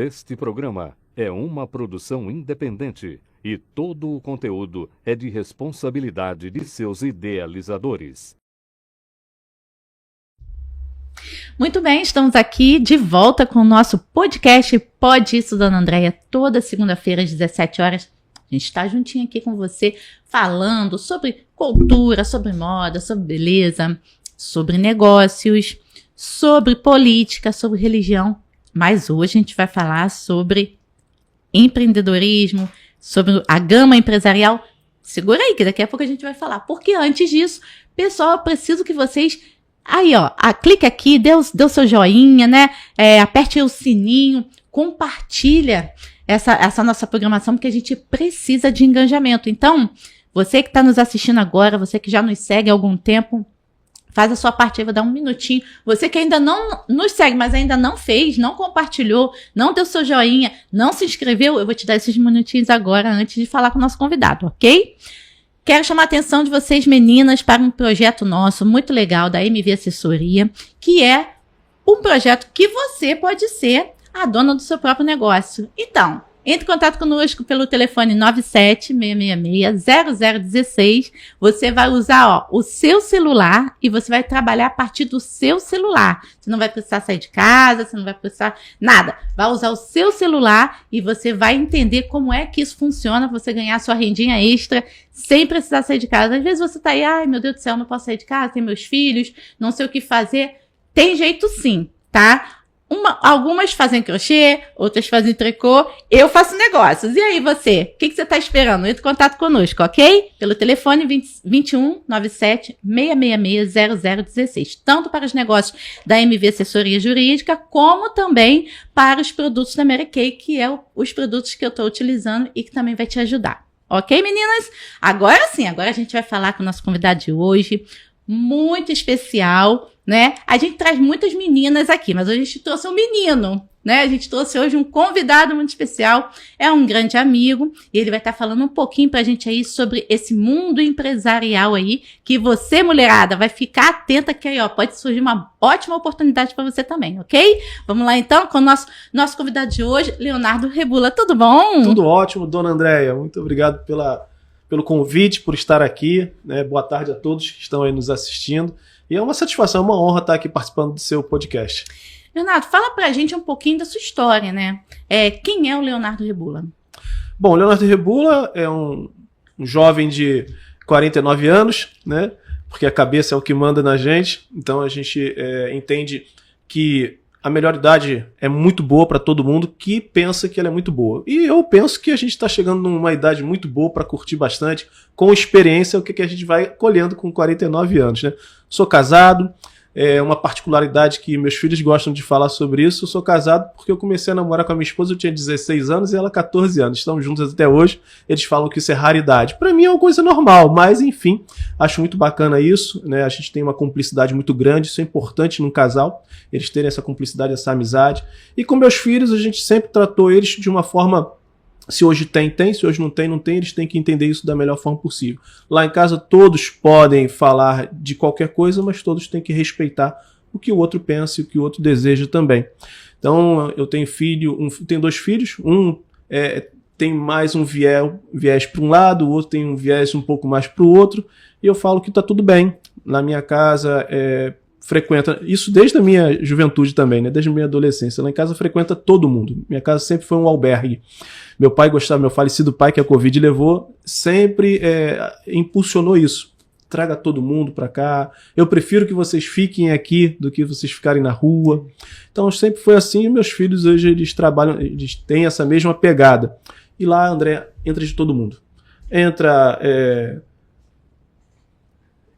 Este programa é uma produção independente e todo o conteúdo é de responsabilidade de seus idealizadores. Muito bem, estamos aqui de volta com o nosso podcast Pode Isso, Dona Andréia, toda segunda-feira às 17 horas. A gente está juntinho aqui com você, falando sobre cultura, sobre moda, sobre beleza, sobre negócios, sobre política, sobre religião. Mas hoje a gente vai falar sobre empreendedorismo, sobre a gama empresarial. Segura aí, que daqui a pouco a gente vai falar. Porque antes disso, pessoal, eu preciso que vocês... Aí, ó, clique aqui, dê o seu joinha, né? Aperte o sininho, compartilha essa nossa programação, porque a gente precisa de engajamento. Então, você que está nos assistindo agora, você que já nos segue há algum tempo, faz a sua parte aí, vou dar um minutinho. Você que ainda não nos segue, mas ainda não fez, não compartilhou, não deu seu joinha, não se inscreveu, eu vou te dar esses minutinhos agora, antes de falar com o nosso convidado, ok? Quero chamar a atenção de vocês, meninas, para um projeto nosso muito legal da MV Assessoria, que é um projeto que você pode ser a dona do seu próprio negócio. Então, entre em contato conosco pelo telefone 97-666-0016. Você vai usar o seu celular e você vai trabalhar a partir do seu celular. Você não vai precisar sair de casa, você não vai precisar nada. Vai usar o seu celular e você vai entender como é que isso funciona, você ganhar a sua rendinha extra sem precisar sair de casa. Às vezes você tá aí, ai meu Deus do céu, não posso sair de casa, tem meus filhos, não sei o que fazer. Tem jeito sim, tá? Algumas fazem crochê, outras fazem tricô, eu faço negócios. E aí você? O que você está esperando? Entre em contato conosco, ok? Pelo telefone 21 97 666 0016. Tanto para os negócios da MV Assessoria Jurídica, como também para os produtos da Mary Kay, que é os produtos que eu estou utilizando e que também vai te ajudar. Ok, meninas? Agora sim, agora a gente vai falar com o nosso convidado de hoje, muito especial, né? A gente traz muitas meninas aqui, mas hoje a gente trouxe um menino, né? A gente trouxe hoje um convidado muito especial, é um grande amigo, e ele vai estar falando um pouquinho pra gente aí sobre esse mundo empresarial aí, que você, mulherada, vai ficar atenta que aí, ó, pode surgir uma ótima oportunidade para você também, ok? Vamos lá então com o nosso convidado de hoje, Leonardo Rebula. Tudo bom? Tudo ótimo, Dona Andréia. Muito obrigado pelo convite, por estar aqui, né? Boa tarde a todos que estão aí nos assistindo. E é uma satisfação, uma honra estar aqui participando do seu podcast. Leonardo, fala pra gente um pouquinho da sua história, né? Quem é o Leonardo Rebula? Bom, o Leonardo Rebula é um jovem de 49 anos, né? Porque a cabeça é o que manda na gente. Então a gente entende que a melhor idade é muito boa para todo mundo que pensa que ela é muito boa. E eu penso que a gente está chegando numa idade muito boa para curtir bastante, com experiência, o que a gente vai colhendo com 49 anos, né? Sou casado, é uma particularidade que meus filhos gostam de falar sobre isso. Eu sou casado porque eu comecei a namorar com a minha esposa, eu tinha 16 anos e ela 14 anos. Estamos juntos até hoje. Eles falam que isso é raridade. Para mim é uma coisa normal, mas enfim, acho muito bacana isso, né? A gente tem uma cumplicidade muito grande, isso é importante num casal, eles terem essa cumplicidade, essa amizade. E com meus filhos, a gente sempre tratou eles de uma forma... Se hoje tem, se hoje não tem, eles têm que entender isso da melhor forma possível. Lá em casa todos podem falar de qualquer coisa, mas todos têm que respeitar o que o outro pensa e o que o outro deseja também. Então eu tenho tenho dois filhos, tem mais um viés para um lado, o outro tem um viés um pouco mais para o outro, e eu falo que está tudo bem. Na minha casa frequenta, isso desde a minha juventude também, né? Desde a minha adolescência. Lá em casa frequenta todo mundo. Minha casa sempre foi um albergue. Meu falecido pai, que a Covid levou, sempre impulsionou isso. Traga todo mundo para cá. Eu prefiro que vocês fiquem aqui do que vocês ficarem na rua. Então sempre foi assim, e meus filhos hoje eles trabalham, eles têm essa mesma pegada. E lá, André, entra de todo mundo.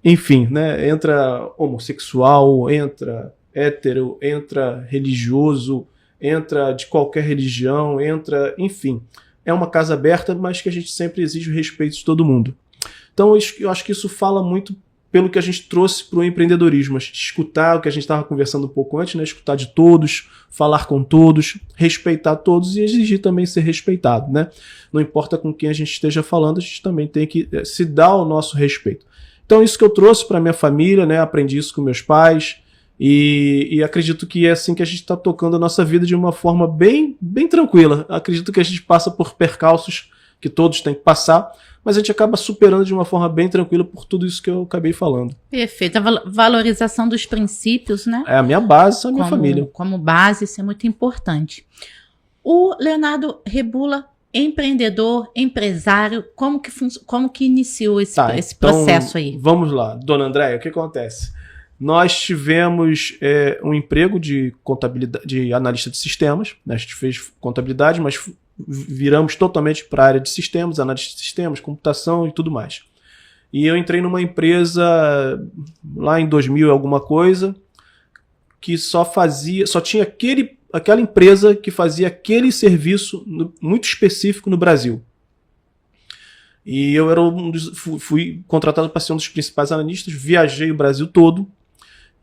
Enfim, né? Entra homossexual, entra hétero, entra religioso, entra de qualquer religião, enfim. É uma casa aberta, mas que a gente sempre exige o respeito de todo mundo. Então eu acho que isso fala muito pelo que a gente trouxe para o empreendedorismo. A gente escutar o que a gente estava conversando um pouco antes, né? Escutar de todos, falar com todos, respeitar todos e exigir também ser respeitado, né? Não importa com quem a gente esteja falando, a gente também tem que se dar o nosso respeito. Então isso que eu trouxe para minha família, né? Aprendi isso com meus pais E acredito que é assim que a gente está tocando a nossa vida de uma forma bem tranquila. Acredito que a gente passa por percalços que todos têm que passar, mas a gente acaba superando de uma forma bem tranquila por tudo isso que eu acabei falando. Perfeito. A valorização dos princípios, né? É a minha base, a minha família. Como base, isso é muito importante. O Leonardo Rebula, empreendedor, empresário, como que iniciou esse processo aí? Vamos lá, dona Andréia, o que acontece? Nós tivemos um emprego de contabilidade, de analista de sistemas, né? A gente fez contabilidade, mas viramos totalmente para a área de sistemas, analista de sistemas, computação e tudo mais. E eu entrei numa empresa lá em 2000 e alguma coisa, que só tinha aquela empresa que fazia aquele serviço muito específico no Brasil. E eu fui contratado para ser um dos principais analistas, viajei o Brasil todo,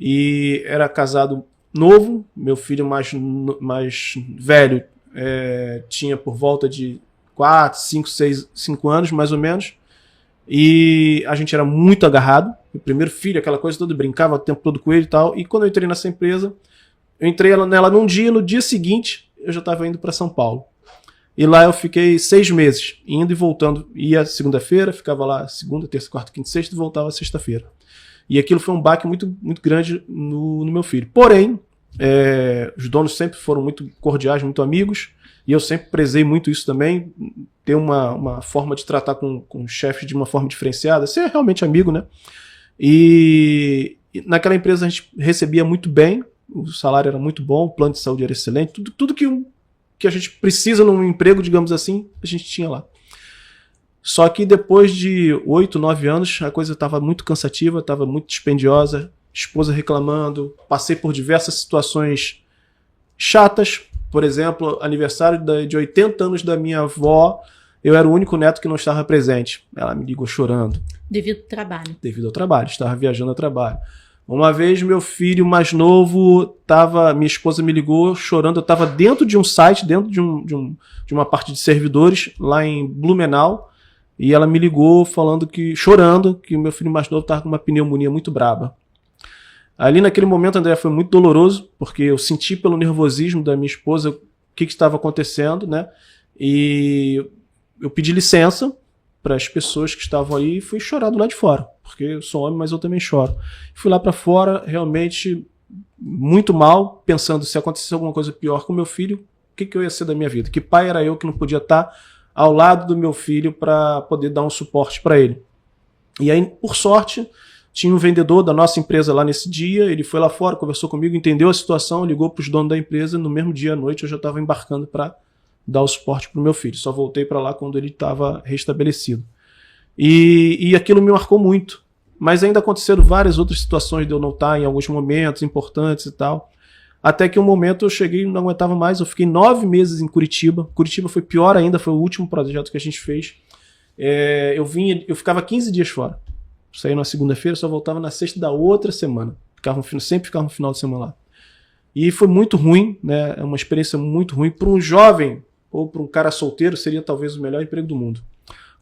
e era casado novo, meu filho mais velho tinha por volta de 4, 5 anos, mais ou menos, e a gente era muito agarrado. O primeiro filho, aquela coisa toda, brincava o tempo todo com ele e tal, e quando eu entrei nessa empresa, eu entrei nela num dia, no dia seguinte eu já estava indo para São Paulo. E lá eu fiquei 6 meses, indo e voltando. Ia segunda-feira, ficava lá segunda, terça, quarta, quinta, sexta e voltava sexta-feira. E aquilo foi um baque muito, muito grande no meu filho. Porém, os donos sempre foram muito cordiais, muito amigos, e eu sempre prezei muito isso também, ter uma forma de tratar com os chefes de uma forma diferenciada, ser realmente amigo, né? E naquela empresa a gente recebia muito bem, o salário era muito bom, o plano de saúde era excelente, tudo que a gente precisa num emprego, digamos assim, a gente tinha lá. Só que depois de 8, 9 anos, a coisa estava muito cansativa, estava muito dispendiosa, esposa reclamando, passei por diversas situações chatas. Por exemplo, aniversário de 80 anos da minha avó, eu era o único neto que não estava presente. Ela me ligou chorando. Devido ao trabalho. Devido ao trabalho, estava viajando a trabalho. Uma vez meu filho mais novo, minha esposa me ligou chorando, eu estava dentro de um site, dentro de uma parte de servidores, lá em Blumenau, e ela me ligou chorando que o meu filho mais novo estava com uma pneumonia muito braba. Ali naquele momento, André, foi muito doloroso, porque eu senti pelo nervosismo da minha esposa o que estava acontecendo, né? E eu pedi licença para as pessoas que estavam aí e fui chorar do lado de fora, porque eu sou homem, mas eu também choro. Fui lá para fora, realmente muito mal, pensando se acontecesse alguma coisa pior com meu filho, o que eu ia ser da minha vida? Que pai era eu que não podia estar ao lado do meu filho para poder dar um suporte para ele? E aí, por sorte, tinha um vendedor da nossa empresa lá nesse dia, ele foi lá fora, conversou comigo, entendeu a situação, ligou para os donos da empresa, no mesmo dia à noite eu já estava embarcando para dar o suporte para o meu filho. Só voltei para lá quando ele estava restabelecido. E aquilo me marcou muito. Mas ainda aconteceram várias outras situações de eu não estar em alguns momentos importantes e tal. Até que um momento eu cheguei e não aguentava mais. Eu fiquei 9 meses em Curitiba. Curitiba foi pior ainda, foi o último projeto que a gente fez. Eu ficava 15 dias fora. Saí na segunda-feira, só voltava na sexta da outra semana. Sempre ficava no final de semana lá. E foi muito ruim, né? É uma experiência muito ruim. Para um jovem ou para um cara solteiro, seria talvez o melhor emprego do mundo.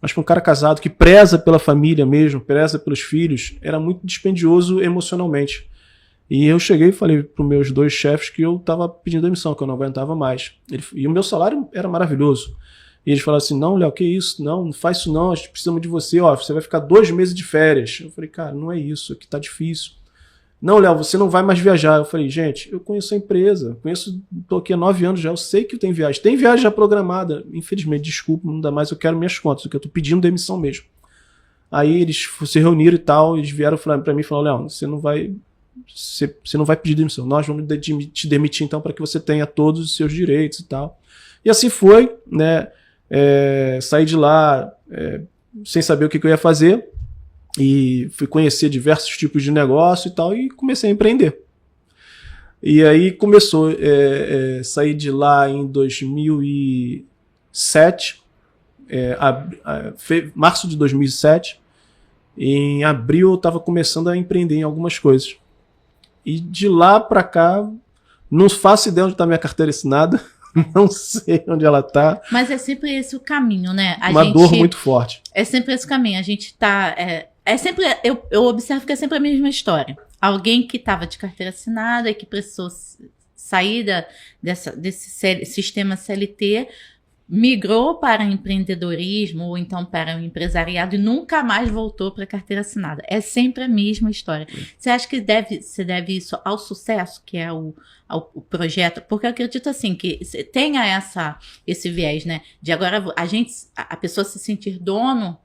Mas para um cara casado que preza pela família mesmo, preza pelos filhos, era muito dispendioso emocionalmente. E eu cheguei e falei para os meus 2 chefes que eu estava pedindo demissão, que eu não aguentava mais. E o meu salário era maravilhoso. E eles falaram assim, não, Léo, que isso? Não faz isso não, a gente precisa de você, você vai ficar 2 meses de férias. Eu falei, cara, não é isso, aqui tá difícil. Não, Léo, você não vai mais viajar. Eu falei, gente, eu conheço a empresa, tô aqui há 9 anos já, eu sei que tem viagem. Tem viagem já programada. Infelizmente, desculpa, não dá mais, eu quero minhas contas, porque eu tô pedindo demissão mesmo. Aí eles se reuniram e tal, eles vieram para mim e falaram, Léo, você não vai pedir demissão, nós vamos te demitir então para que você tenha todos os seus direitos e tal. E assim foi, né? Saí de lá sem saber o que eu ia fazer. E fui conhecer diversos tipos de negócio e tal, e comecei a empreender. E aí começou, saí de lá em 2007, março de 2007, e em abril eu estava começando a empreender em algumas coisas. E de lá para cá, não faço ideia onde está minha carteira assinada, não sei onde ela está. Mas é sempre esse o caminho, né? Dor muito forte. É sempre esse o caminho, a gente está... eu observo que é sempre a mesma história. alguém que estava de carteira assinada e que precisou sair desse sistema CLT, migrou para empreendedorismo ou então para o empresariado e nunca mais voltou para a carteira assinada. É sempre a mesma história. Você acha que você deve isso ao sucesso, que é o projeto? Porque eu acredito assim, que tenha esse viés, né? De agora a pessoa se sentir dono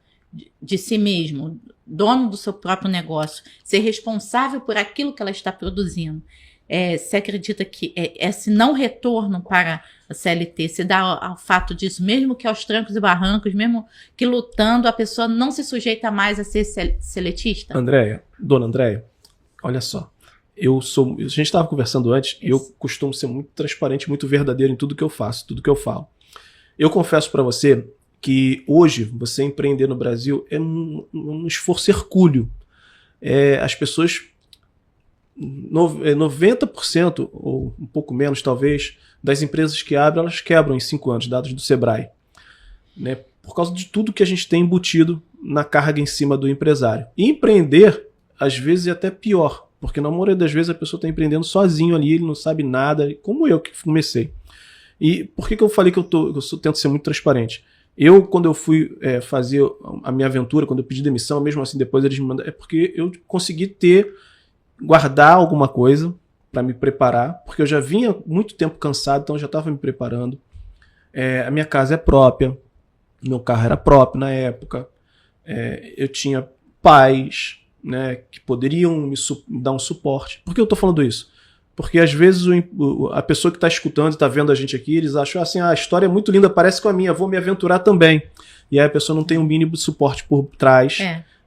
de si mesmo, dono do seu próprio negócio, ser responsável por aquilo que ela está produzindo. Você acredita que esse não retorno para a CLT se dá ao fato disso, mesmo que aos trancos e barrancos, mesmo que lutando, a pessoa não se sujeita mais a ser seletista? Dona Andréia, olha só. A gente estava conversando antes, e eu costumo ser muito transparente, muito verdadeiro em tudo que eu faço, tudo que eu falo. Eu confesso para você que hoje você empreender no Brasil é um esforço hercúleo. As pessoas, 90% ou um pouco menos talvez, das empresas que abrem, elas quebram em 5 anos, dados do Sebrae, né? Por causa de tudo que a gente tem embutido na carga em cima do empresário. E empreender, às vezes, é até pior, porque na maioria das vezes a pessoa está empreendendo sozinho ali, ele não sabe nada, como eu que comecei. E por que eu falei que eu tento ser muito transparente? Quando eu fui fazer a minha aventura, quando eu pedi demissão, mesmo assim depois eles me mandaram, é porque eu consegui guardar alguma coisa para me preparar, porque eu já vinha muito tempo cansado, então eu já estava me preparando. A minha casa é própria, meu carro era próprio na época, eu tinha pais, né, que poderiam me dar um suporte. Por que eu estou falando isso? Porque às vezes a pessoa que está escutando e está vendo a gente aqui, eles acham assim, a história é muito linda, parece com a minha, vou me aventurar também. E aí a pessoa não tem um mínimo de suporte por trás,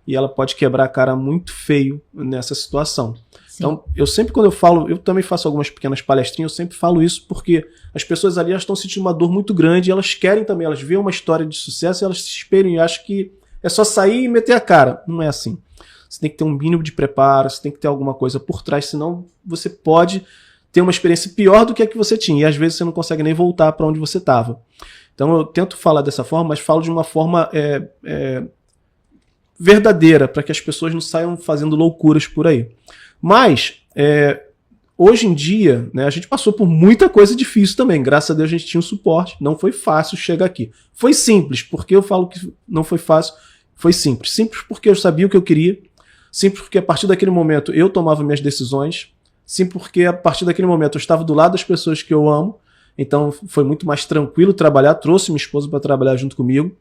e ela pode quebrar a cara muito feio nessa situação. Sim. Então, eu sempre quando eu falo, eu também faço algumas pequenas palestrinhas, eu sempre falo isso porque as pessoas ali estão sentindo uma dor muito grande e elas querem também, elas veem uma história de sucesso e elas se espelham e acham que é só sair e meter a cara. Não é assim. Você tem que ter um mínimo de preparo, você tem que ter alguma coisa por trás, senão você pode ter uma experiência pior do que a que você tinha. E às vezes você não consegue nem voltar para onde você estava. Então eu tento falar dessa forma, mas falo de uma forma verdadeira, para que as pessoas não saiam fazendo loucuras por aí. Mas, hoje em dia, né, a gente passou por muita coisa difícil também. Graças a Deus a gente tinha um suporte. Não foi fácil chegar aqui. Foi simples. Porque eu falo que não foi fácil? Foi simples. Simples porque eu sabia o que eu queria. Simples porque a partir daquele momento eu tomava minhas decisões. Simples porque a partir daquele momento eu estava do lado das pessoas que eu amo. Então foi muito mais tranquilo trabalhar. Trouxe minha esposa para trabalhar junto comigo.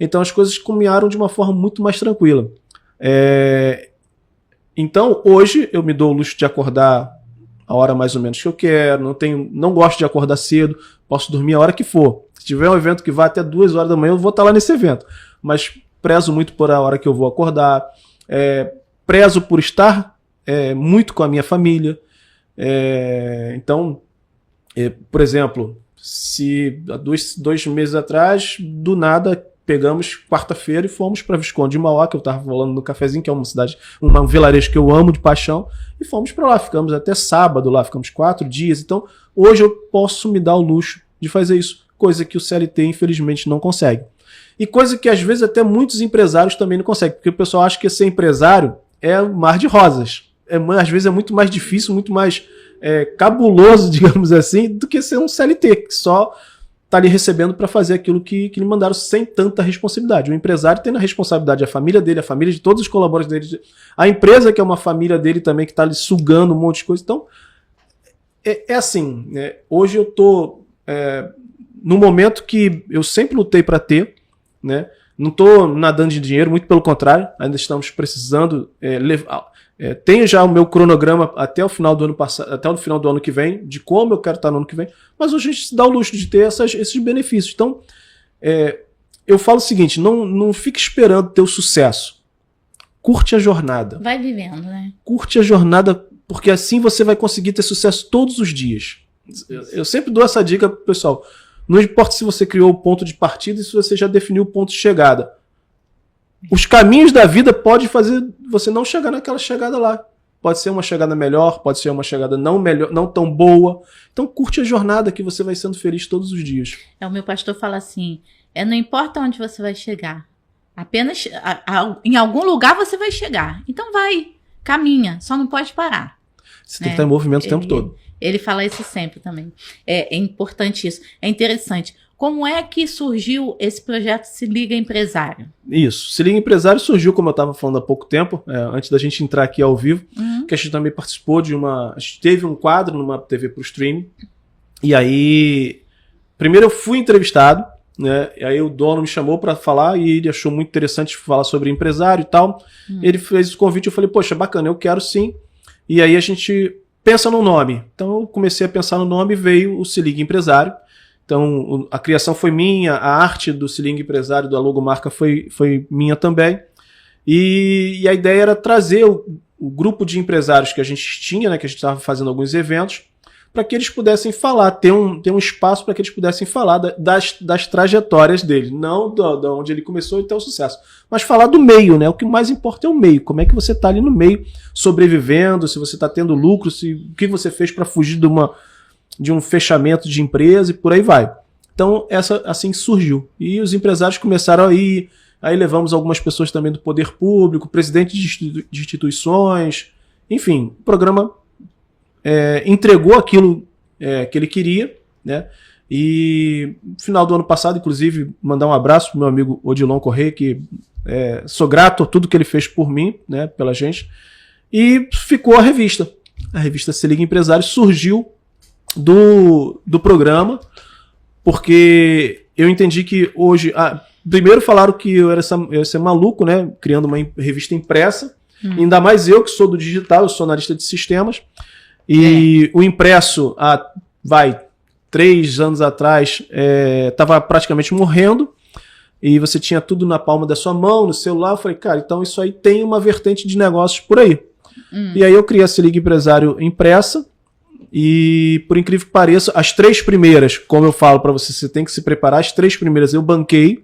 Então as coisas caminharam de uma forma muito mais tranquila. Então hoje eu me dou o luxo de acordar a hora mais ou menos que eu quero. Não gosto de acordar cedo. Posso dormir a hora que for. Se tiver um evento que vai até 2 horas da manhã, eu vou estar lá nesse evento. Mas prezo muito por a hora que eu vou acordar. Prezo por estar muito com a minha família. Então, por exemplo, se há 2 meses atrás, do nada, pegamos quarta-feira e fomos para Visconde de Mauá, que eu estava falando no Cafezinho, que é uma cidade, um vilarejo que eu amo de paixão, e fomos para lá, ficamos até sábado lá, ficamos 4 dias. Então, hoje eu posso me dar o luxo de fazer isso, coisa que o CLT, infelizmente, não consegue. E coisa que, às vezes, até muitos empresários também não conseguem, porque o pessoal acha que ser empresário é um mar de rosas. Às vezes é muito mais difícil, muito mais cabuloso, digamos assim, do que ser um CLT, que só está ali recebendo para fazer aquilo que lhe mandaram sem tanta responsabilidade. O empresário tem na responsabilidade a família dele, a família de todos os colaboradores dele, a empresa que é uma família dele também, que está ali sugando um monte de coisa. Então, assim, hoje eu estou num momento que eu sempre lutei para ter, né? Não estou nadando de dinheiro, muito pelo contrário, ainda estamos precisando tenho já o meu cronograma até o final do ano passado, até o final do ano que vem, de como eu quero estar no ano que vem, mas hoje a gente se dá o luxo de ter esses benefícios. Então, eu falo o seguinte, não fique esperando ter o sucesso. Curte a jornada. Vai vivendo, né? Curte a jornada, porque assim você vai conseguir ter sucesso todos os dias. Eu sempre dou essa dica pro pessoal. Não importa se você criou o ponto de partida e se você já definiu o ponto de chegada. Os caminhos da vida podem fazer você não chegar naquela chegada lá. Pode ser uma chegada melhor, pode ser uma chegada não tão boa. Então curte a jornada que você vai sendo feliz todos os dias. O meu pastor fala assim, não importa onde você vai chegar, apenas em algum lugar você vai chegar. Então vai. caminha, só não pode parar. Você tem que estar em movimento o tempo todo. Ele fala isso sempre também. É importante isso. É interessante. Como é que surgiu esse projeto Se Liga Empresário? Isso. Se Liga Empresário surgiu, como eu estava falando há pouco tempo, antes da gente entrar aqui ao vivo, que a gente também participou a gente teve um quadro numa TV para o streaming. E aí, primeiro eu fui entrevistado, né? E aí o dono me chamou para falar e ele achou muito interessante falar sobre empresário e tal. Ele fez o convite, eu falei, poxa, bacana, eu quero sim. E aí a gente pensa no nome. Então eu comecei a pensar no nome e veio o Se Liga Empresário. Então a criação foi minha, a arte do Se Liga Empresário, da logomarca foi minha também. E a ideia era trazer o grupo de empresários que a gente tinha, né, que a gente estava fazendo alguns eventos, para que eles pudessem falar, ter um espaço para que eles pudessem falar das trajetórias dele, não da onde ele começou e ter o sucesso, mas falar do meio, né? O que mais importa é o meio, como é que você está ali no meio, sobrevivendo, se você está tendo lucro, o que você fez para fugir de um fechamento de empresa e por aí vai. Então, assim surgiu. E os empresários começaram a ir, aí levamos algumas pessoas também do poder público, presidente de instituições, enfim, o programa entregou aquilo que ele queria, né? E no final do ano passado, inclusive, mandar um abraço pro meu amigo Odilon Correia, que sou grato a tudo que ele fez por mim, né, pela gente, e ficou a revista. A revista Se Liga Empresário surgiu do programa, porque eu entendi que hoje... primeiro falaram que eu ia ser maluco, né, criando uma revista impressa, ainda mais eu que sou do digital, eu sou analista de sistemas, e o impresso, 3 anos atrás, estava praticamente morrendo, e você tinha tudo na palma da sua mão, no celular. Eu falei, cara, então isso aí tem uma vertente de negócios por aí. E aí eu criei a Se Liga Empresário impressa, e por incrível que pareça, as 3 primeiras, como eu falo para você tem que se preparar, as 3 primeiras eu banquei,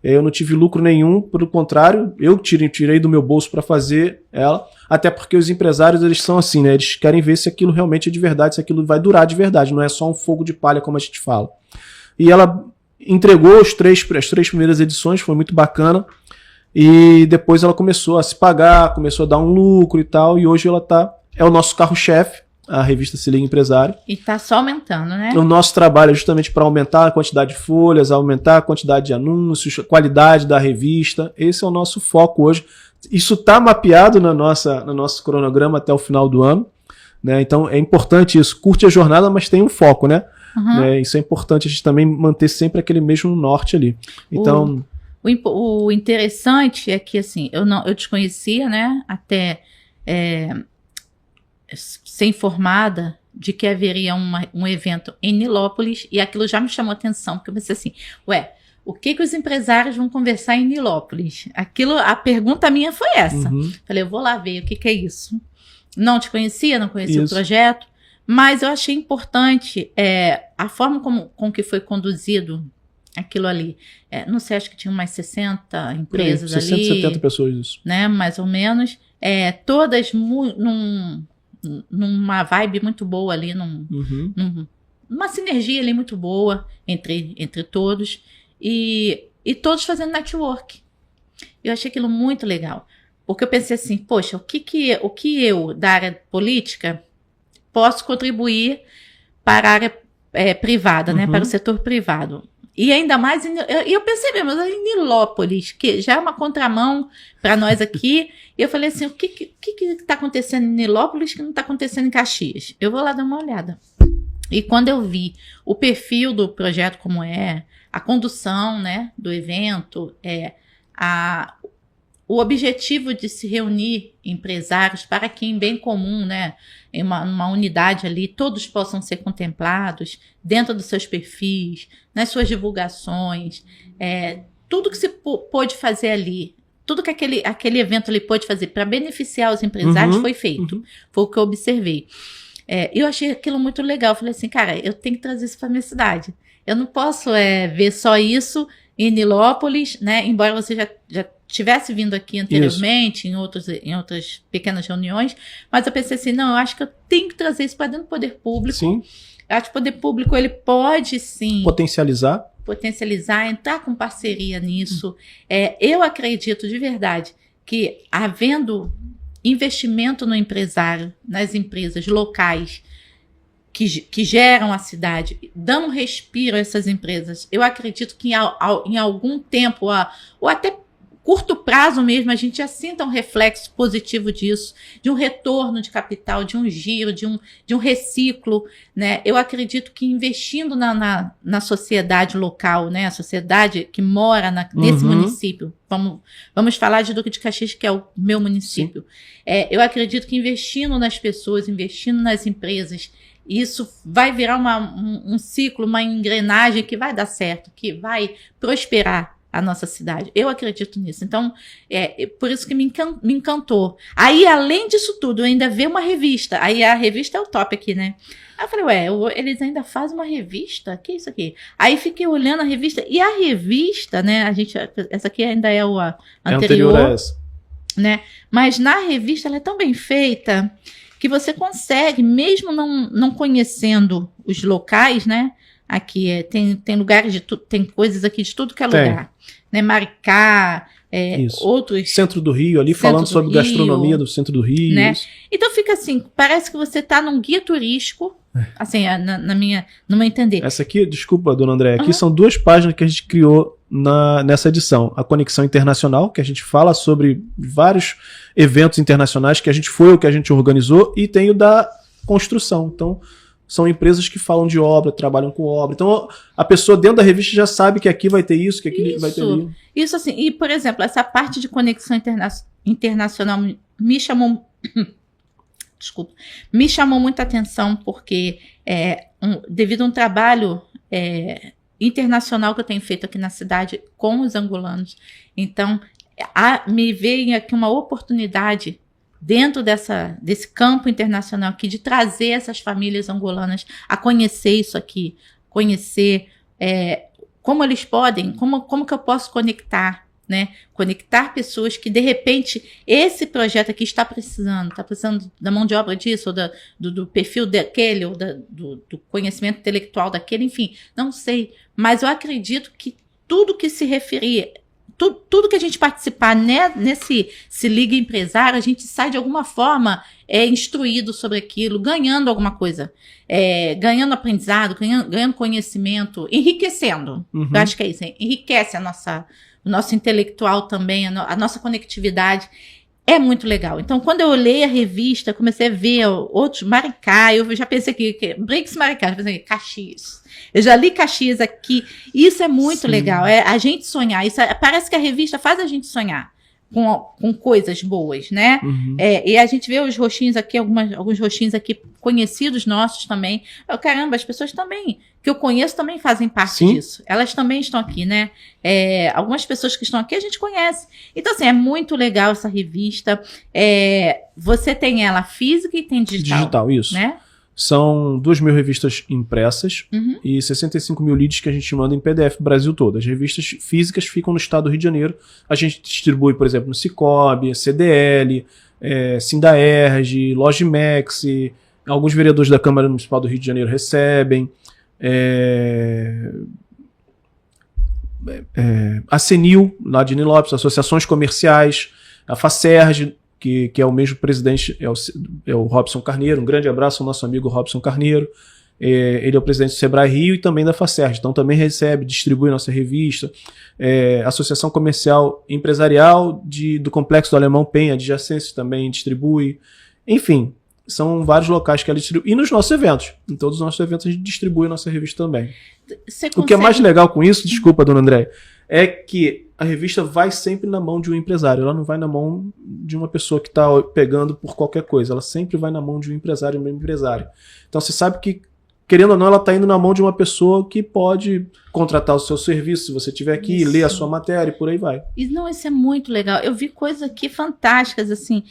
eu não tive lucro nenhum, pelo contrário, eu tirei do meu bolso para fazer ela, até porque os empresários, eles são assim, né? Eles querem ver se aquilo realmente é de verdade, se aquilo vai durar de verdade, não é só um fogo de palha, como a gente fala. E ela entregou as 3 primeiras edições, foi muito bacana, e depois ela começou a se pagar, começou a dar um lucro e tal, e hoje ela é o nosso carro-chefe, a revista Se Liga Empresário. E tá só aumentando, né? O nosso trabalho é justamente para aumentar a quantidade de folhas, aumentar a quantidade de anúncios, a qualidade da revista. Esse é o nosso foco hoje. Isso está mapeado no nosso cronograma até o final do ano, né? Então é importante isso. Curte a jornada, mas tem um foco, né? Isso é importante, a gente também manter sempre aquele mesmo norte ali. Então... O interessante é que, assim, eu desconhecia, né? Até... ser informada de que haveria um evento em Nilópolis, e aquilo já me chamou a atenção, porque eu pensei assim, o que os empresários vão conversar em Nilópolis? A pergunta minha foi essa. Falei, eu vou lá ver o que é isso. Não te conhecia, não conhecia o projeto, mas eu achei importante a forma com que foi conduzido aquilo ali. Não sei, acho que tinha umas 60 empresas 60, ali. 70 pessoas, isso. Né, mais ou menos. Todas numa vibe muito boa ali, numa sinergia ali muito boa entre todos, e todos fazendo network. Eu achei aquilo muito legal, porque eu pensei assim, poxa, o que eu, da área política, posso contribuir para a área privada, né, para o setor privado. E ainda mais, eu pensei mesmo, em Nilópolis, que já é uma contramão para nós aqui. E eu falei assim, o que está acontecendo em Nilópolis que não está acontecendo em Caxias? Eu vou lá dar uma olhada. E quando eu vi o perfil do projeto como a condução, né, do evento, o objetivo de se reunir empresários para que em bem comum, né, em uma unidade ali, todos possam ser contemplados dentro dos seus perfis, nas suas divulgações, tudo que se pôde fazer ali, tudo que aquele evento ali pôde fazer para beneficiar os empresários foi feito. Foi o que eu observei. Eu achei aquilo muito legal. Eu falei assim, cara, eu tenho que trazer isso para minha cidade. Eu não posso ver só isso em Nilópolis, né? Embora você já tivesse vindo aqui anteriormente, em outras pequenas reuniões, mas eu pensei assim, não, eu acho que eu tenho que trazer isso para dentro do poder público. Sim. Eu acho que o poder público, ele pode, sim... Potencializar, entrar com parceria nisso. Eu acredito de verdade que, havendo investimento no empresário, nas empresas locais que geram a cidade, dando respiro a essas empresas. Eu acredito que em algum tempo, ou até curto prazo mesmo, a gente já sinta um reflexo positivo disso, de um retorno de capital, de um giro, de um reciclo, né? Eu acredito que investindo na sociedade local, né? A sociedade que mora nesse município, vamos falar de Duque de Caxias, que é o meu município. Eu acredito que investindo nas pessoas, investindo nas empresas, isso vai virar um ciclo, uma engrenagem que vai dar certo, que vai prosperar a nossa cidade. Eu acredito nisso. Então, por isso que me encantou. Aí, além disso tudo, eu ainda vi uma revista. Aí, a revista é o top aqui, né? Aí eu falei, eles ainda fazem uma revista? Que é isso aqui? Aí, fiquei olhando a revista. E a revista, né? Essa aqui ainda é a anterior. A essa. Né? Mas, na revista, ela é tão bem feita que você consegue, mesmo não conhecendo os locais, né? Aqui tem lugares de tudo, tem coisas aqui de tudo que é lugar. Né? Maricá, outros. Centro do Rio, ali falando sobre gastronomia do centro do Rio. Né? Então fica assim, parece que você está num guia turístico, assim, no meu entender. Essa aqui, desculpa, dona André, aqui são 2 páginas que a gente criou nessa edição. A Conexão Internacional, que a gente fala sobre vários eventos internacionais que a gente foi, ou que a gente organizou, e tem o da construção. Então, são empresas que falam de obra, trabalham com obra. Então, a pessoa dentro da revista já sabe que aqui vai ter isso, que aqui vai ter ali. Isso, assim. E, por exemplo, essa parte de conexão internacional me chamou... Desculpa. Me chamou muita atenção porque, devido a um trabalho internacional que eu tenho feito aqui na cidade com os angolanos, então, me veio aqui uma oportunidade dentro desse campo internacional aqui, de trazer essas famílias angolanas a conhecer isso aqui, conhecer como eles podem, como que eu posso conectar, né? Conectar pessoas que, de repente, esse projeto aqui está precisando da mão de obra disso, ou do perfil daquele, ou do conhecimento intelectual daquele, enfim, não sei. Mas eu acredito que tudo que se referir... Tudo que a gente participar, né, nesse Se Liga Empresário, a gente sai de alguma forma instruído sobre aquilo, ganhando alguma coisa, ganhando aprendizado, ganhando conhecimento, enriquecendo. Eu acho que é isso, enriquece o nosso intelectual também, a nossa conectividade. É muito legal. Então, quando eu olhei a revista, comecei a ver outros, Maricá, eu já pensei que BRICS Maricá, já pensei Caxias. Eu já li Caxias aqui. Isso é muito legal. A gente sonhar. Parece que a revista faz a gente sonhar com coisas boas, né? E a gente vê os rostinhos aqui, alguns rostinhos aqui conhecidos nossos também. Caramba, as pessoas também, que eu conheço, também fazem parte disso. Elas também estão aqui, né? Algumas pessoas que estão aqui a gente conhece. Então, assim, é muito legal essa revista. Você tem ela física e tem digital. Digital, isso. Né? São 2.000 revistas impressas e 65 mil leads que a gente manda em PDF Brasil todo. As revistas físicas ficam no estado do Rio de Janeiro. A gente distribui, por exemplo, no Cicobi, CDL, Sindaerj, Logimex, alguns vereadores da Câmara Municipal do Rio de Janeiro recebem. A Cenil, lá de Nilo Lopes, associações comerciais, a Facerj, que é o mesmo presidente, é o Robson Carneiro. Um grande abraço ao nosso amigo Robson Carneiro. Ele é o presidente do Sebrae Rio e também da Facerj, então também recebe, distribui nossa revista. Associação Comercial Empresarial do Complexo do Alemão Penha, adjacência, também distribui. Enfim, são vários locais que ela distribui. E nos nossos eventos. Em todos os nossos eventos a gente distribui a nossa revista também. O que é mais legal com isso, desculpa, dona André, é que a revista vai sempre na mão de um empresário. Ela não vai na mão de uma pessoa que está pegando por qualquer coisa. Ela sempre vai na mão de um empresário, uma empresária. Então você sabe que, querendo ou não, ela está indo na mão de uma pessoa que pode contratar o seu serviço, se você estiver aqui, ler a sua matéria e por aí vai. Isso é muito legal. Eu vi coisas aqui fantásticas, assim,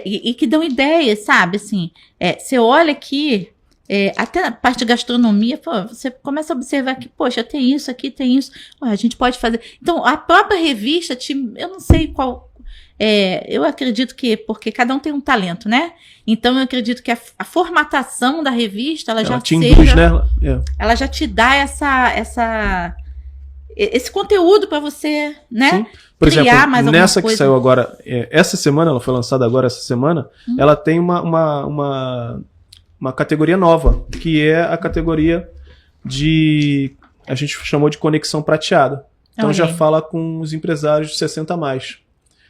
e que dão ideias, sabe? Assim, você olha aqui, até na parte de gastronomia, você começa a observar que, poxa, tem isso aqui, tem isso, a gente pode fazer. Então, a própria revista, eu não sei qual... eu acredito que, porque cada um tem um talento, né? Então, eu acredito que a formatação da revista, ela já te induz, né? Ela já te dá essa esse conteúdo para você, né? Sim. Por criar exemplo, mais nessa alguma coisa. que saiu agora, essa semana, ela foi lançada agora essa semana, ela tem uma categoria nova, que é a categoria a gente chamou de conexão prateada. Então Olha já aí. fala com os empresários de 60 a mais.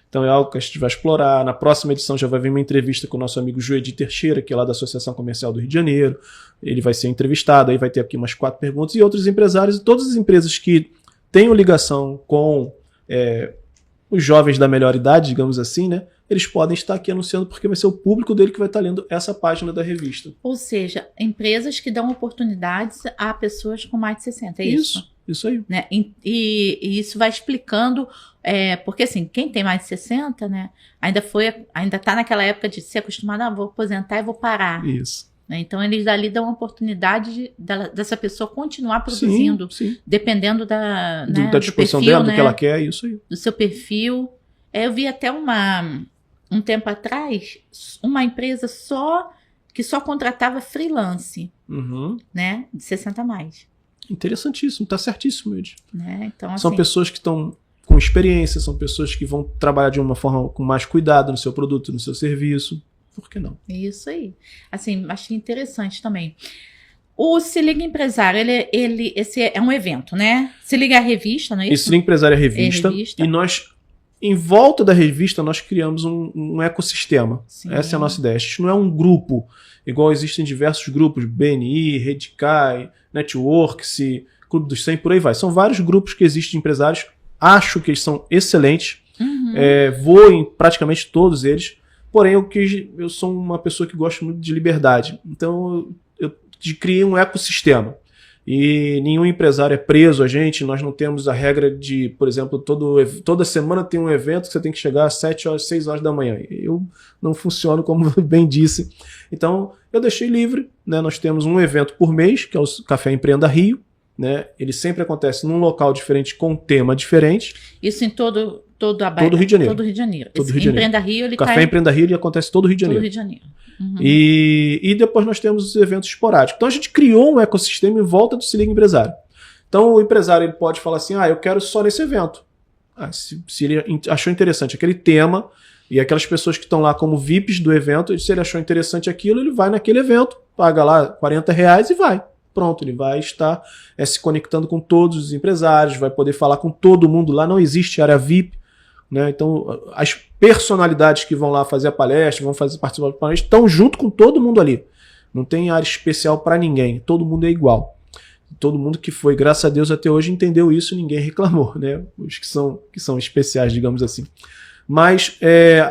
Então é algo que a gente vai explorar. Na próxima edição já vai vir uma entrevista com o nosso amigo Joedi Teixeira, que é lá da Associação Comercial do Rio de Janeiro. Ele vai ser entrevistado, aí vai ter aqui umas 4 perguntas, e outros empresários, e todas as empresas que tenham ligação com os jovens da melhor idade, digamos assim, né? Eles podem estar aqui anunciando, porque vai ser o público dele que vai estar lendo essa página da revista. Ou seja, empresas que dão oportunidades a pessoas com mais de 60, é isso? Isso aí. Né? E isso vai explicando, porque assim, quem tem mais de 60, né, ainda está naquela época de ser acostumado, vou aposentar e vou parar. Isso. Né? Então eles dali dão a oportunidade dessa pessoa continuar produzindo, Sim. dependendo da disposição perfil, dela, né, do que ela quer, isso aí. do seu perfil. Eu vi até um tempo atrás uma empresa que só contratava freelance, Uhum. né, de 60 a mais. Interessantíssimo, tá certíssimo, Ed. Né? Então, São assim, pessoas que estão com experiência, são pessoas que vão trabalhar de uma forma com mais cuidado no seu produto, no seu serviço. Por que não? isso aí. Assim, achei interessante também. O Se Liga Empresário, esse é um evento, né? Se Liga a revista, não é isso? Esse Empresário é revista, revista. e nós, em volta da revista, nós criamos um ecossistema. Sim. Essa é a nossa ideia. A gente não é um grupo, igual existem diversos grupos, BNI, Redcai, Networks, Clube dos 100, por aí vai. São vários grupos que existem de empresários. Acho que eles são excelentes. Uhum. Vou em praticamente todos eles. Porém, eu sou uma pessoa que gosta muito de liberdade. Então, eu criei um ecossistema. E nenhum empresário é preso a gente. Nós não temos a regra de, por exemplo, toda semana tem um evento que você tem que chegar às 7 horas, 6 horas da manhã. Eu não funciono, como bem disse. Então, eu deixei livre. Né? Nós temos um evento por mês, que é o Café Empreenda Rio. Né? Ele sempre acontece num local diferente, com um tema diferente. Isso em todo Todo o Rio de Janeiro. Todo o Rio de Janeiro. Todo Esse Rio de Janeiro. Empreenda Rio, ele O Café tá em Empreenda Rio, ele acontece todo o Rio de todo o Janeiro. Rio de Janeiro. Uhum. E depois nós temos os eventos esporádicos. Então a gente criou um ecossistema em volta do Se Liga Empresário. Então o empresário ele pode falar assim, eu quero só nesse evento. Se ele achou interessante aquele tema e aquelas pessoas que estão lá como VIPs do evento, se ele achou interessante aquilo, ele vai naquele evento, paga lá R$40 e vai. Pronto, ele vai estar se conectando com todos os empresários, vai poder falar com todo mundo. Lá não existe área VIP. Né? Então, as personalidades que vão lá fazer a palestra, vão participar da palestra, estão junto com todo mundo ali. Não tem área especial para ninguém. Todo mundo é igual. Todo mundo que foi, graças a Deus, até hoje entendeu isso e ninguém reclamou. Né? Os que são especiais, digamos assim. Mas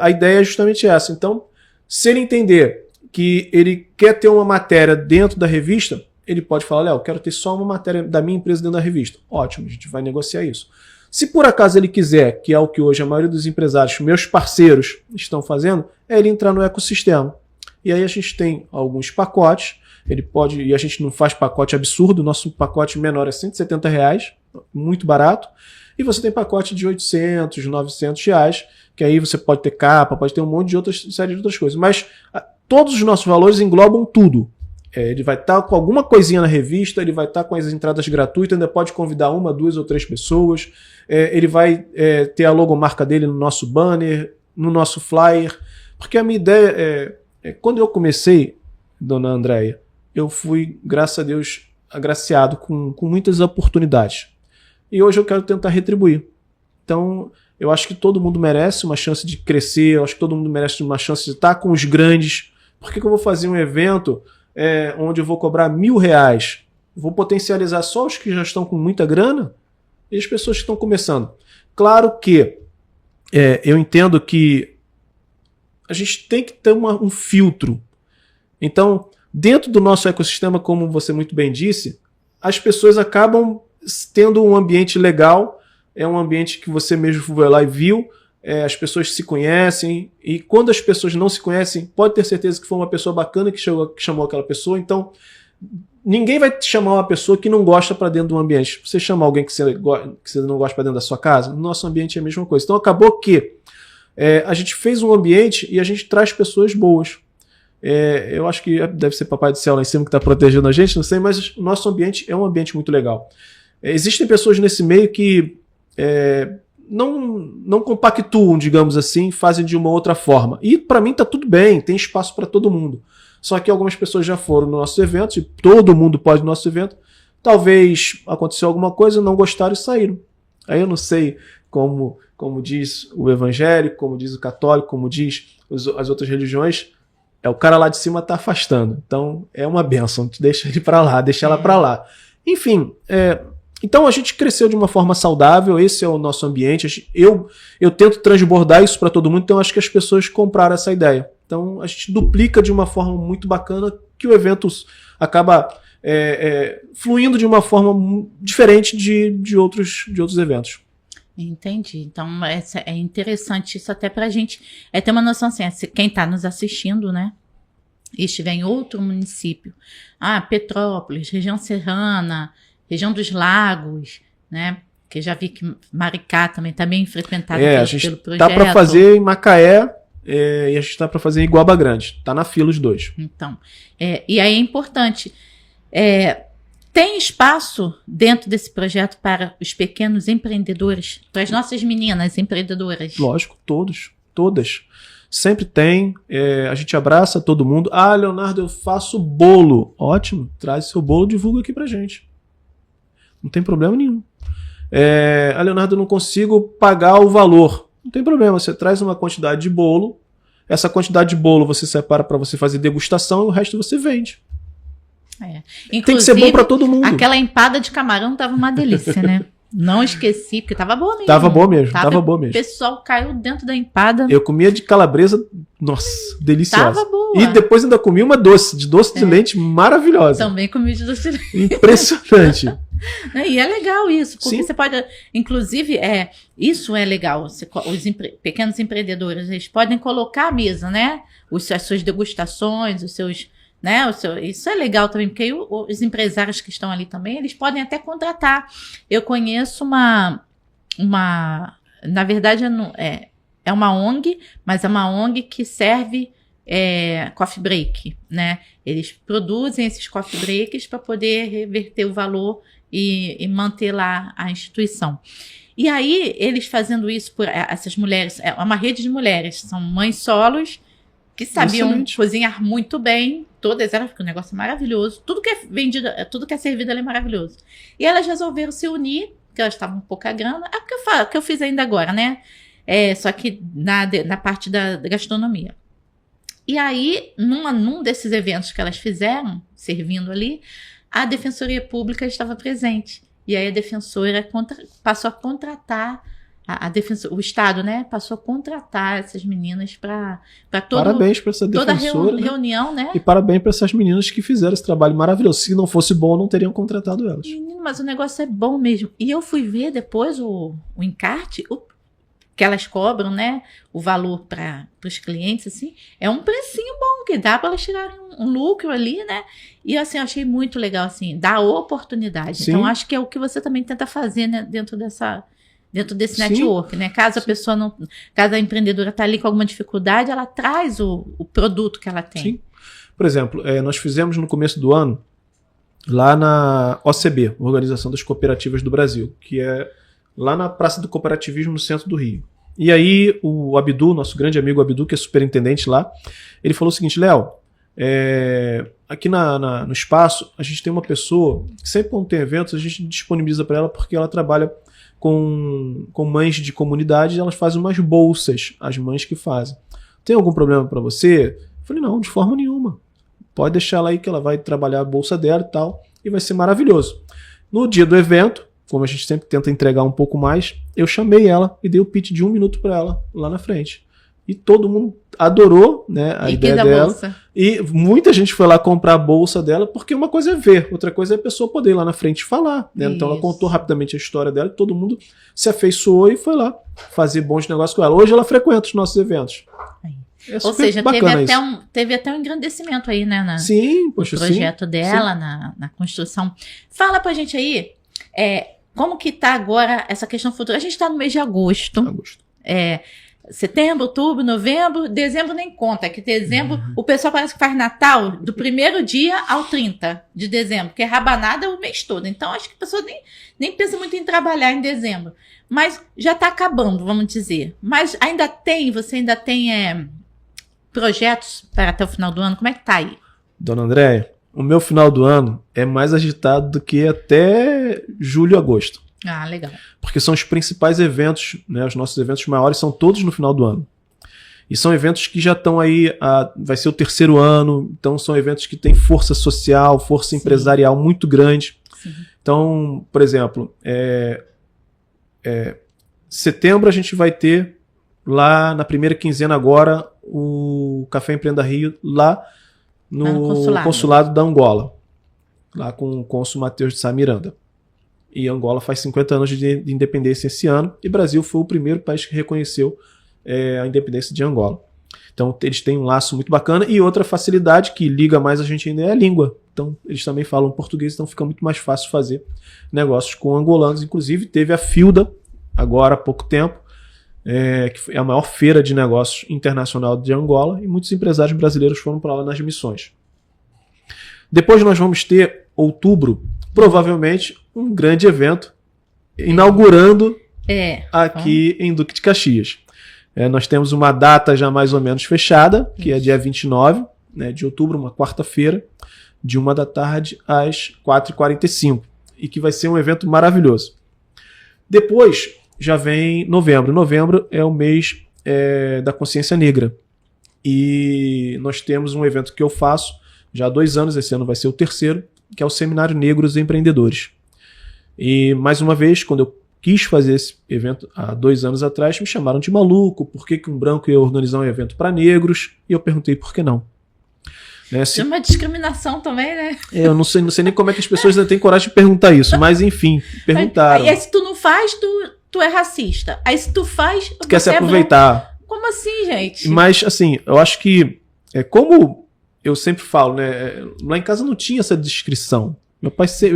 a ideia é justamente essa. Então, se ele entender que ele quer ter uma matéria dentro da revista, ele pode falar, Léo, eu quero ter só uma matéria da minha empresa dentro da revista. Ótimo, a gente vai negociar isso. Se por acaso ele quiser, que é o que hoje a maioria dos empresários, meus parceiros, estão fazendo, é ele entrar no ecossistema. E aí a gente tem alguns pacotes, e a gente não faz pacote absurdo, nosso pacote menor é R$170, muito barato, e você tem pacote de R$800, R$900, que aí você pode ter capa, pode ter um monte de série de outras coisas. Mas todos os nossos valores englobam tudo. Ele vai estar com alguma coisinha na revista, ele vai estar com as entradas gratuitas, ainda pode convidar 1, 2 ou 3 pessoas, ele vai ter a logomarca dele no nosso banner, no nosso flyer, porque a minha ideia quando eu comecei, dona Andréia, eu fui, graças a Deus, agraciado com muitas oportunidades. E hoje eu quero tentar retribuir. Então, eu acho que todo mundo merece uma chance de crescer, eu acho que todo mundo merece uma chance de estar com os grandes. Por que eu vou fazer um evento onde eu vou cobrar R$1.000? Vou potencializar só os que já estão com muita grana e as pessoas que estão começando. Claro que eu entendo que a gente tem que ter um filtro. Então, dentro do nosso ecossistema, como você muito bem disse, as pessoas acabam tendo um ambiente legal, é um ambiente que você mesmo foi lá e viu, as pessoas se conhecem, e quando as pessoas não se conhecem, pode ter certeza que foi uma pessoa bacana que chamou aquela pessoa. Então, ninguém vai te chamar uma pessoa que não gosta para dentro do ambiente. Você chama alguém que você não gosta para dentro da sua casa, no nosso ambiente é a mesma coisa. Então, acabou que a gente fez um ambiente e a gente traz pessoas boas. Eu acho que deve ser Papai do Céu lá em cima que está protegendo a gente, não sei, mas o nosso ambiente é um ambiente muito legal. Existem pessoas nesse meio que não compactuam, digamos assim, fazem de uma outra forma. E para mim tá tudo bem, tem espaço para todo mundo. Só que algumas pessoas já foram nos nossos eventos, e todo mundo pode ir no nosso evento. Talvez aconteceu alguma coisa, não gostaram e saíram. Aí eu não sei como diz o evangélico, como diz o católico, como diz as outras religiões, o cara lá de cima tá afastando. Então é uma bênção, deixa ele para lá, deixa ela para lá. Enfim, então a gente cresceu de uma forma saudável, esse é o nosso ambiente. Eu tento transbordar isso para todo mundo, então acho que as pessoas compraram essa ideia. Então a gente duplica de uma forma muito bacana que o evento acaba fluindo de uma forma diferente de outros eventos. Entendi. Então é interessante isso até pra gente ter uma noção assim, quem tá nos assistindo, né? E estiver em outro município, Petrópolis, região serrana, região dos lagos, né? Que já vi que Maricá também tá bem frequentada pelo projeto. Tá para fazer em Macaé e a gente tá para fazer em Iguaba Grande. Tá na fila os dois. Então, e aí é importante. Tem espaço dentro desse projeto para os pequenos empreendedores, para as nossas meninas empreendedoras? Lógico, todas. Sempre tem, a gente abraça todo mundo. Leonardo, eu faço bolo. Ótimo, traz seu bolo, divulga aqui pra gente. Não tem problema nenhum. Leonardo, eu não consigo pagar o valor. Não tem problema, você traz uma quantidade de bolo, essa quantidade de bolo você separa para você fazer degustação e o resto você vende. Inclusive, tem que ser bom para todo mundo. Aquela empada de camarão tava uma delícia, né? Não esqueci, porque tava boa mesmo. Tava boa mesmo. O pessoal caiu dentro da empada. Eu comia de calabresa, nossa, deliciosa. Tava boa. E depois ainda comi uma de doce de leite maravilhosa. Também comi de doce de leite. Impressionante. E é legal isso, porque Sim. você pode, inclusive, isso é legal, os pequenos empreendedores, eles podem colocar à mesa, né, as suas degustações, os seus, né, isso é legal também, porque aí os empresários que estão ali também, eles podem até contratar. Eu conheço na verdade, é uma ONG, mas é uma ONG que serve coffee break, né, eles produzem esses coffee breaks para poder reverter o valor e manter lá a instituição. E aí, eles fazendo isso por essas mulheres, é uma rede de mulheres, são mães solos que sabiam Excelente. cozinhar muito bem, todas elas, porque o negócio é maravilhoso, tudo que é vendido, tudo que é servido ali é maravilhoso. E elas resolveram se unir, porque elas estavam um pouco a grana, o que eu fiz ainda agora, né? Só que na parte da gastronomia. E aí, num desses eventos que elas fizeram, servindo ali, a Defensoria Pública estava presente. E aí a defensora passou a contratar, o Estado, né? Passou a contratar essas meninas para Parabéns para essa defensora. Toda reunião, né? E parabéns para essas meninas que fizeram esse trabalho maravilhoso. Se não fosse bom, não teriam contratado elas. Menino, mas o negócio é bom mesmo. E eu fui ver depois o encarte, que elas cobram, né? O valor para os clientes, assim, é um precinho bom, que dá para elas tirarem um lucro ali, né? E assim, eu achei muito legal, assim, dar oportunidade. Sim. Então, acho que é o que você também tenta fazer, né, dentro desse Sim. network, né? Caso a pessoa não, caso a empreendedora está ali com alguma dificuldade, ela traz o produto que ela tem. Sim. Por exemplo, nós fizemos no começo do ano, lá na OCB, Organização das Cooperativas do Brasil, que é lá na Praça do Cooperativismo, no centro do Rio. E aí o Abdu, nosso grande amigo Abdu, que é superintendente lá, ele falou o seguinte: Léo, aqui no espaço a gente tem uma pessoa que sempre quando tem eventos a gente disponibiliza para ela, porque ela trabalha com mães de comunidade, elas fazem umas bolsas, as mães que fazem. Tem algum problema para você? Eu falei, não, de forma nenhuma. Pode deixar ela aí que ela vai trabalhar a bolsa dela e tal, e vai ser maravilhoso. No dia do evento, como a gente sempre tenta entregar um pouco mais, eu chamei ela e dei o pitch de 1 minuto para ela lá na frente. E todo mundo adorou, né, a ideia dela. Bolsa. E muita gente foi lá comprar a bolsa dela, porque uma coisa é ver, outra coisa é a pessoa poder ir lá na frente falar, né? Então ela contou rapidamente a história dela e todo mundo se afeiçoou e foi lá fazer bons negócios com ela. Hoje ela frequenta os nossos eventos. Ou seja, teve até um engrandecimento aí, né? Sim, poxa, no projeto dela, na construção. Fala pra gente aí, como que tá agora essa questão futura? A gente tá no mês de agosto. setembro, outubro, novembro, dezembro nem conta, que dezembro, o pessoal parece que faz Natal do primeiro dia ao 30 de dezembro, porque rabanada é o mês todo. Então, acho que a pessoa nem pensa muito em trabalhar em dezembro. Mas já está acabando, vamos dizer. Mas você ainda tem projetos para até o final do ano? Como é que tá aí? Dona Andréia, o meu final do ano é mais agitado do que até julho, agosto. Ah, legal. Porque são os principais eventos, né? Os nossos eventos maiores são todos no final do ano. E são eventos que já estão aí, vai ser o 3º ano, então são eventos que têm força social, força empresarial muito grande. Sim. Então, por exemplo, setembro a gente vai ter lá na primeira quinzena agora o Café Empreenda Rio lá no consulado da Angola, lá com o cônsul Matheus de Sá Miranda. E Angola faz 50 anos de independência esse ano, e Brasil foi o primeiro país que reconheceu a independência de Angola. Então eles têm um laço muito bacana, e outra facilidade que liga mais a gente ainda é a língua. Então eles também falam português, então fica muito mais fácil fazer negócios com angolanos. Inclusive teve a FILDA, agora há pouco tempo, que é a maior feira de negócios internacional de Angola, e muitos empresários brasileiros foram para lá nas missões. Depois nós vamos ter, outubro, provavelmente um grande evento, inaugurando aqui em Duque de Caxias. Nós temos uma data já mais ou menos fechada, que é dia 29, né, de outubro, uma quarta-feira, de 1 da tarde às 4h45, e que vai ser um evento maravilhoso. Depois já vem novembro. Novembro é o mês da consciência negra. E nós temos um evento que eu faço já há 2 anos, esse ano vai ser o 3º, que é o Seminário Negros Empreendedores. E, mais uma vez, quando eu quis fazer esse evento há 2 anos atrás, me chamaram de maluco, por que um branco ia organizar um evento para negros? E eu perguntei por que não. É uma discriminação também, né? Eu não sei nem como é que as pessoas ainda têm coragem de perguntar isso, mas enfim, perguntaram. Aí se tu não faz, tu é racista. Aí se tu faz... Tu quer se aproveitar. Como assim, gente? Mas, assim, eu acho que, como eu sempre falo, né? Lá em casa não tinha essa descrição.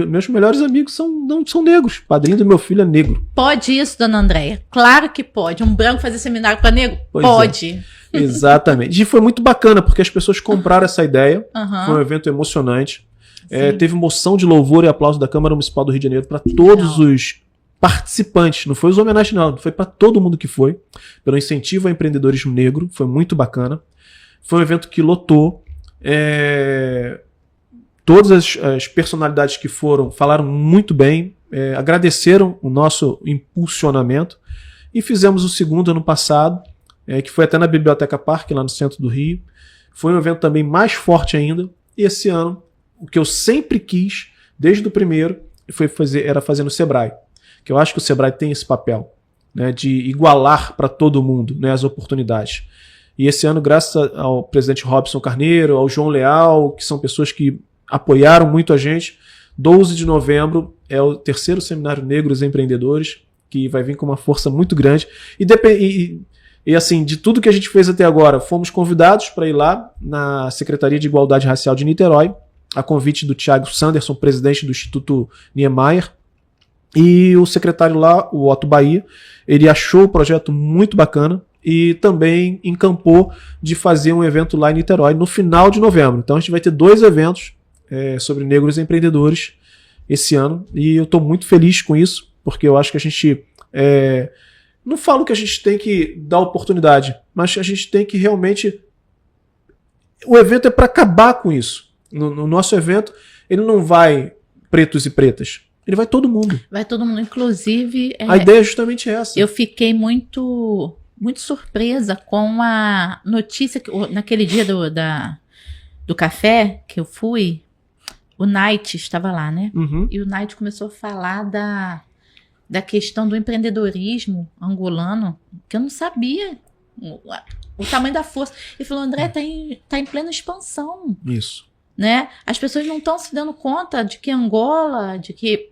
Meus melhores amigos não são negros. O padrinho do meu filho é negro. Pode isso, dona Andréia? Claro que pode. Um branco fazer seminário para negro? Pode. Exatamente. E foi muito bacana, porque as pessoas compraram essa ideia. Foi um evento emocionante. Teve moção de louvor e aplauso da Câmara Municipal do Rio de Janeiro para todos os participantes. Não foi os homenagens, não. Foi para todo mundo que foi. Pelo incentivo ao empreendedorismo negro. Foi muito bacana. Foi um evento que lotou. Todas as personalidades que foram falaram muito bem, agradeceram o nosso impulsionamento, e fizemos o segundo ano passado, que foi até na Biblioteca Parque, lá no centro do Rio. Foi um evento também mais forte ainda, e esse ano, o que eu sempre quis, desde o primeiro, era fazer no Sebrae, que eu acho que o Sebrae tem esse papel, né, de igualar para todo mundo, né, as oportunidades. E esse ano, graças ao presidente Robson Carneiro, ao João Leal, que são pessoas que apoiaram muito a gente, 12 de novembro é o 3º Seminário Negros Empreendedores, que vai vir com uma força muito grande. E assim, de tudo que a gente fez até agora, fomos convidados para ir lá na Secretaria de Igualdade Racial de Niterói, a convite do Thiago Sanderson, presidente do Instituto Niemeyer. E o secretário lá, o Otto Bahia, ele achou o projeto muito bacana e também encampou de fazer um evento lá em Niterói no final de novembro. Então a gente vai ter 2 eventos sobre negros empreendedores esse ano, e eu estou muito feliz com isso, porque eu acho que a gente não falo que a gente tem que dar oportunidade, mas a gente tem que realmente, o evento é para acabar com isso. No nosso evento ele não vai pretos e pretas, ele vai todo mundo. Vai todo mundo, inclusive a ideia é justamente essa. Eu fiquei muito surpresa com a notícia que naquele dia do café que eu fui, o Night estava lá, né? E o Night começou a falar da questão do empreendedorismo angolano, que eu não sabia o tamanho da força. Ele falou, André, tá em plena expansão. Isso. Né? As pessoas não estão se dando conta de que Angola, de que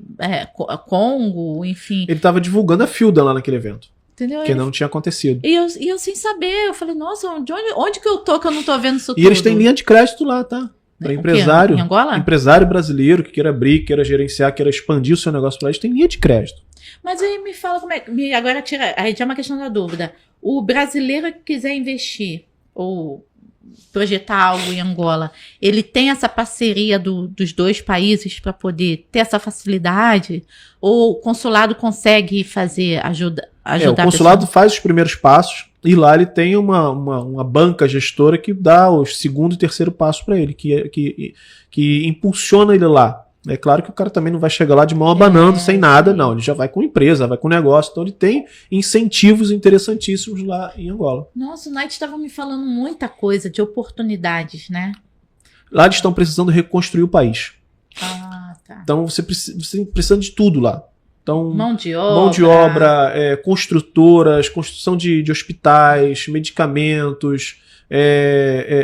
Congo, enfim... Ele estava divulgando a FILDA lá naquele evento. Entendeu? Que não tinha acontecido. E eu sem saber, eu falei, nossa, onde que eu tô que eu não tô vendo isso tudo? E eles têm linha de crédito lá, tá? Para empresário. Em Angola? Empresário brasileiro que queira abrir, queira gerenciar, queira expandir o seu negócio para eles, tem linha de crédito. Mas aí me fala como é. Agora aí já é uma questão da dúvida. O brasileiro que quiser investir ou projetar algo em Angola, ele tem essa parceria dos dois países para poder ter essa facilidade? Ou o consulado consegue ajudar o consulado faz os primeiros passos e lá ele tem uma banca gestora que dá os segundo e terceiro passo para ele, que impulsiona ele lá. É claro que o cara também não vai chegar lá de mão abanando, sem nada, não. Ele já vai com empresa, vai com negócio. Então ele tem incentivos interessantíssimos lá em Angola. Nossa, o Night estava me falando muita coisa de oportunidades, né? Lá eles estão precisando reconstruir o país. Ah, tá. Então você precisa de tudo lá. Então, mão de obra, construtoras, construção de hospitais, medicamentos,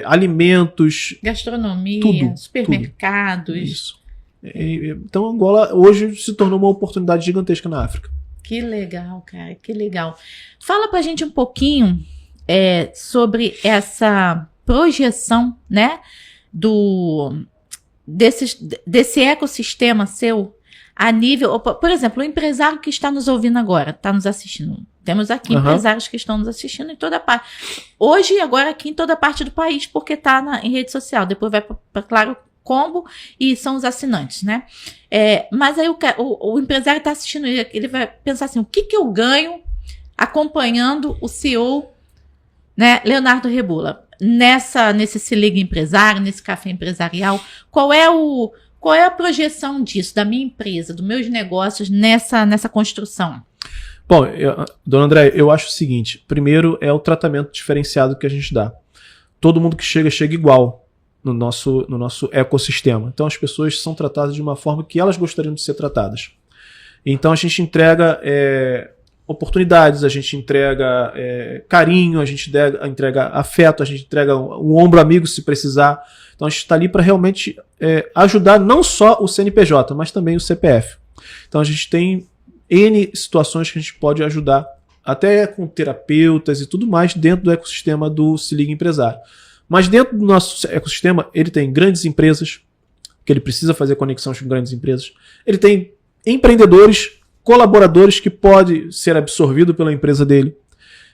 alimentos. Gastronomia, tudo, supermercados. Tudo. Isso. Então Angola hoje se tornou uma oportunidade gigantesca na África. Que legal, cara, que legal. Fala pra gente um pouquinho sobre essa projeção, né, desse ecossistema seu a nível, por exemplo, o empresário que está nos ouvindo agora, está nos assistindo. Temos aqui empresários que estão nos assistindo em toda parte. Hoje e agora aqui em toda parte do país, porque está em rede social. Depois vai para, claro, combo e são os assinantes, né? Mas aí o empresário está assistindo, ele vai pensar assim, o que eu ganho acompanhando o CEO, né, Leonardo Rebula, nesse Se Liga Empresário, nesse café empresarial? Qual é a projeção disso, da minha empresa, dos meus negócios nessa construção? Bom, dona André, eu acho o seguinte, primeiro é o tratamento diferenciado que a gente dá. Todo mundo que chega igual no nosso ecossistema. Então as pessoas são tratadas de uma forma que elas gostariam de ser tratadas. Então a gente entrega oportunidades, a gente entrega carinho, a gente entrega afeto, a gente entrega um ombro amigo se precisar. Então a gente está ali para realmente ajudar não só o CNPJ, mas também o CPF. Então a gente tem N situações que a gente pode ajudar, até com terapeutas e tudo mais dentro do ecossistema do Se Liga Empresário. Mas dentro do nosso ecossistema, ele tem grandes empresas, que ele precisa fazer conexões com grandes empresas. Ele tem empreendedores, colaboradores que pode ser absorvido pela empresa dele.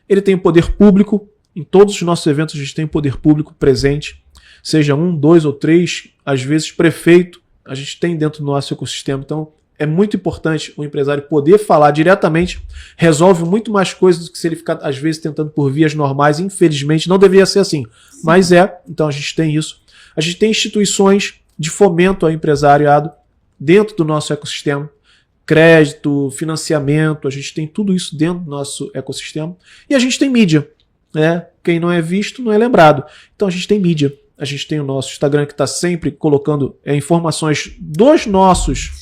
Ele tem o poder público. Em todos os nossos eventos a gente tem o poder público presente. Seja 1, 2 ou 3, às vezes prefeito, a gente tem dentro do nosso ecossistema. Então é muito importante o empresário poder falar diretamente, resolve muito mais coisas do que se ele ficar, às vezes, tentando por vias normais. Infelizmente, não deveria ser assim. Sim. Mas então a gente tem isso. A gente tem instituições de fomento ao empresariado dentro do nosso ecossistema. Crédito, financiamento, a gente tem tudo isso dentro do nosso ecossistema. E a gente tem mídia, né? Quem não é visto não é lembrado. Então a gente tem mídia. A gente tem o nosso Instagram que está sempre colocando informações dos nossos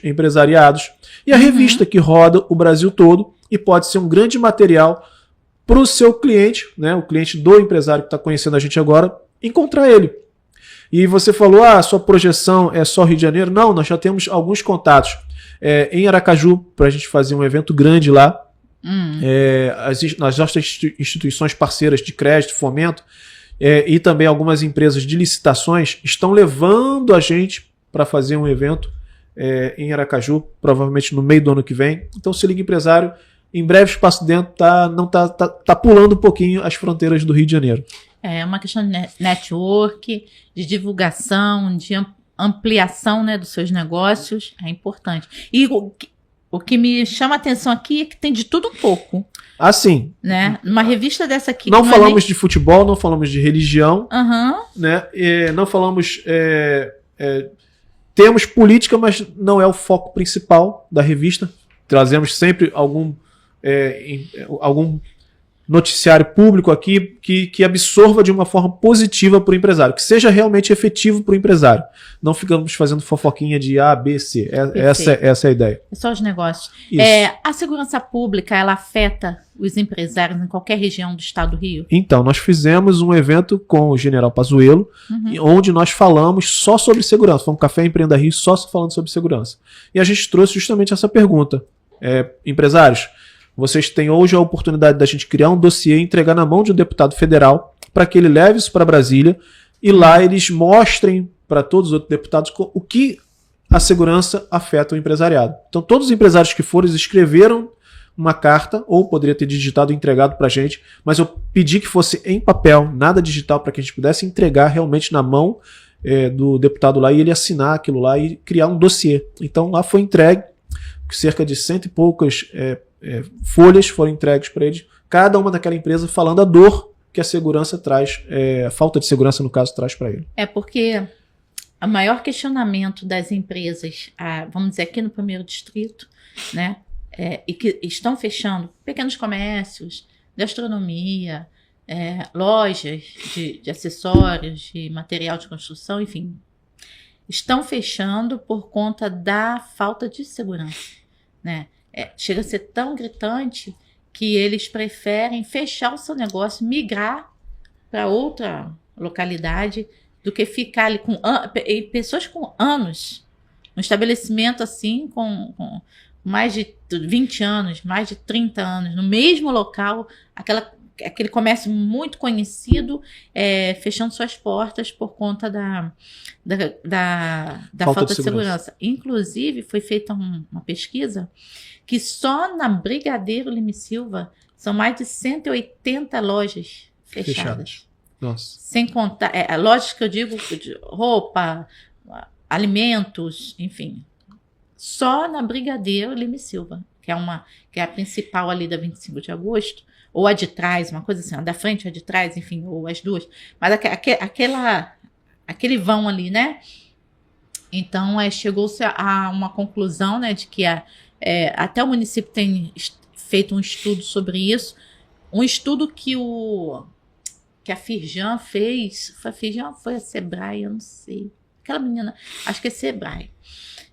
empresariados. E a revista que roda o Brasil todo e pode ser um grande material para o seu cliente, né, o cliente do empresário que está conhecendo a gente agora, encontrar ele. E você falou, a sua projeção é só Rio de Janeiro? Não, nós já temos alguns contatos em Aracaju para a gente fazer um evento grande lá. As nossas instituições parceiras de crédito, fomento, e também algumas empresas de licitações estão levando a gente para fazer um evento em Aracaju, provavelmente no meio do ano que vem. Então Se Liga Empresário, em breve espaço dentro, tá pulando um pouquinho as fronteiras do Rio de Janeiro. É uma questão de network, de divulgação, de ampliação, né, dos seus negócios, é importante. E o que me chama a atenção aqui é que tem de tudo um pouco. Assim. Né? Numa revista dessa aqui. Não falamos de futebol, não falamos de religião. Né? Não falamos. Temos política, mas não é o foco principal da revista. Trazemos sempre algum noticiário público aqui que absorva de uma forma positiva para o empresário, que seja realmente efetivo para o empresário. Não ficamos fazendo fofoquinha de A, B, C. Essa é a ideia. É só os negócios. A segurança pública, ela afeta os empresários em qualquer região do estado do Rio? Então, nós fizemos um evento com o General Pazuello, onde nós falamos só sobre segurança. Foi um Café Empreenda Rio só falando sobre segurança. E a gente trouxe justamente essa pergunta. Empresários, vocês têm hoje a oportunidade da gente criar um dossiê e entregar na mão de um deputado federal para que ele leve isso para Brasília e lá eles mostrem para todos os outros deputados o que a segurança afeta o empresariado. Então todos os empresários que foram escreveram uma carta, ou poderia ter digitado e entregado para a gente, mas eu pedi que fosse em papel, nada digital, para que a gente pudesse entregar realmente na mão do deputado lá e ele assinar aquilo lá e criar um dossiê. Então lá foi entregue, cerca de 100 e poucas folhas foram entregues para eles, cada uma daquela empresa falando a dor que a segurança traz, a falta de segurança no caso traz para ele. Porque o maior questionamento das empresas, vamos dizer aqui no 1º distrito, né, e que estão fechando pequenos comércios, gastronomia, lojas de acessórios, de material de construção, enfim, estão fechando por conta da falta de segurança, né? Chega a ser tão gritante que eles preferem fechar o seu negócio, migrar para outra localidade, do que ficar ali com pessoas com anos, um estabelecimento assim com mais de 20 anos, mais de 30 anos, no mesmo local, aquele comércio muito conhecido, fechando suas portas por conta da falta de segurança. Inclusive, foi feita uma pesquisa que só na Brigadeiro Lima e Silva são mais de 180 lojas fechadas. Nossa. Sem contar, lojas que eu digo, de roupa, alimentos, enfim. Só na Brigadeiro Lima e Silva, que é a principal ali da 25 de agosto, ou a de trás, uma coisa assim, a da frente ou a de trás, enfim, ou as duas. Mas aquele vão ali, né? Então, chegou-se a uma conclusão, né, de que até o município tem feito um estudo sobre isso, um estudo que a Firjan fez, foi a Firjan, foi a Sebrae, eu não sei, aquela menina, acho que é Sebrae,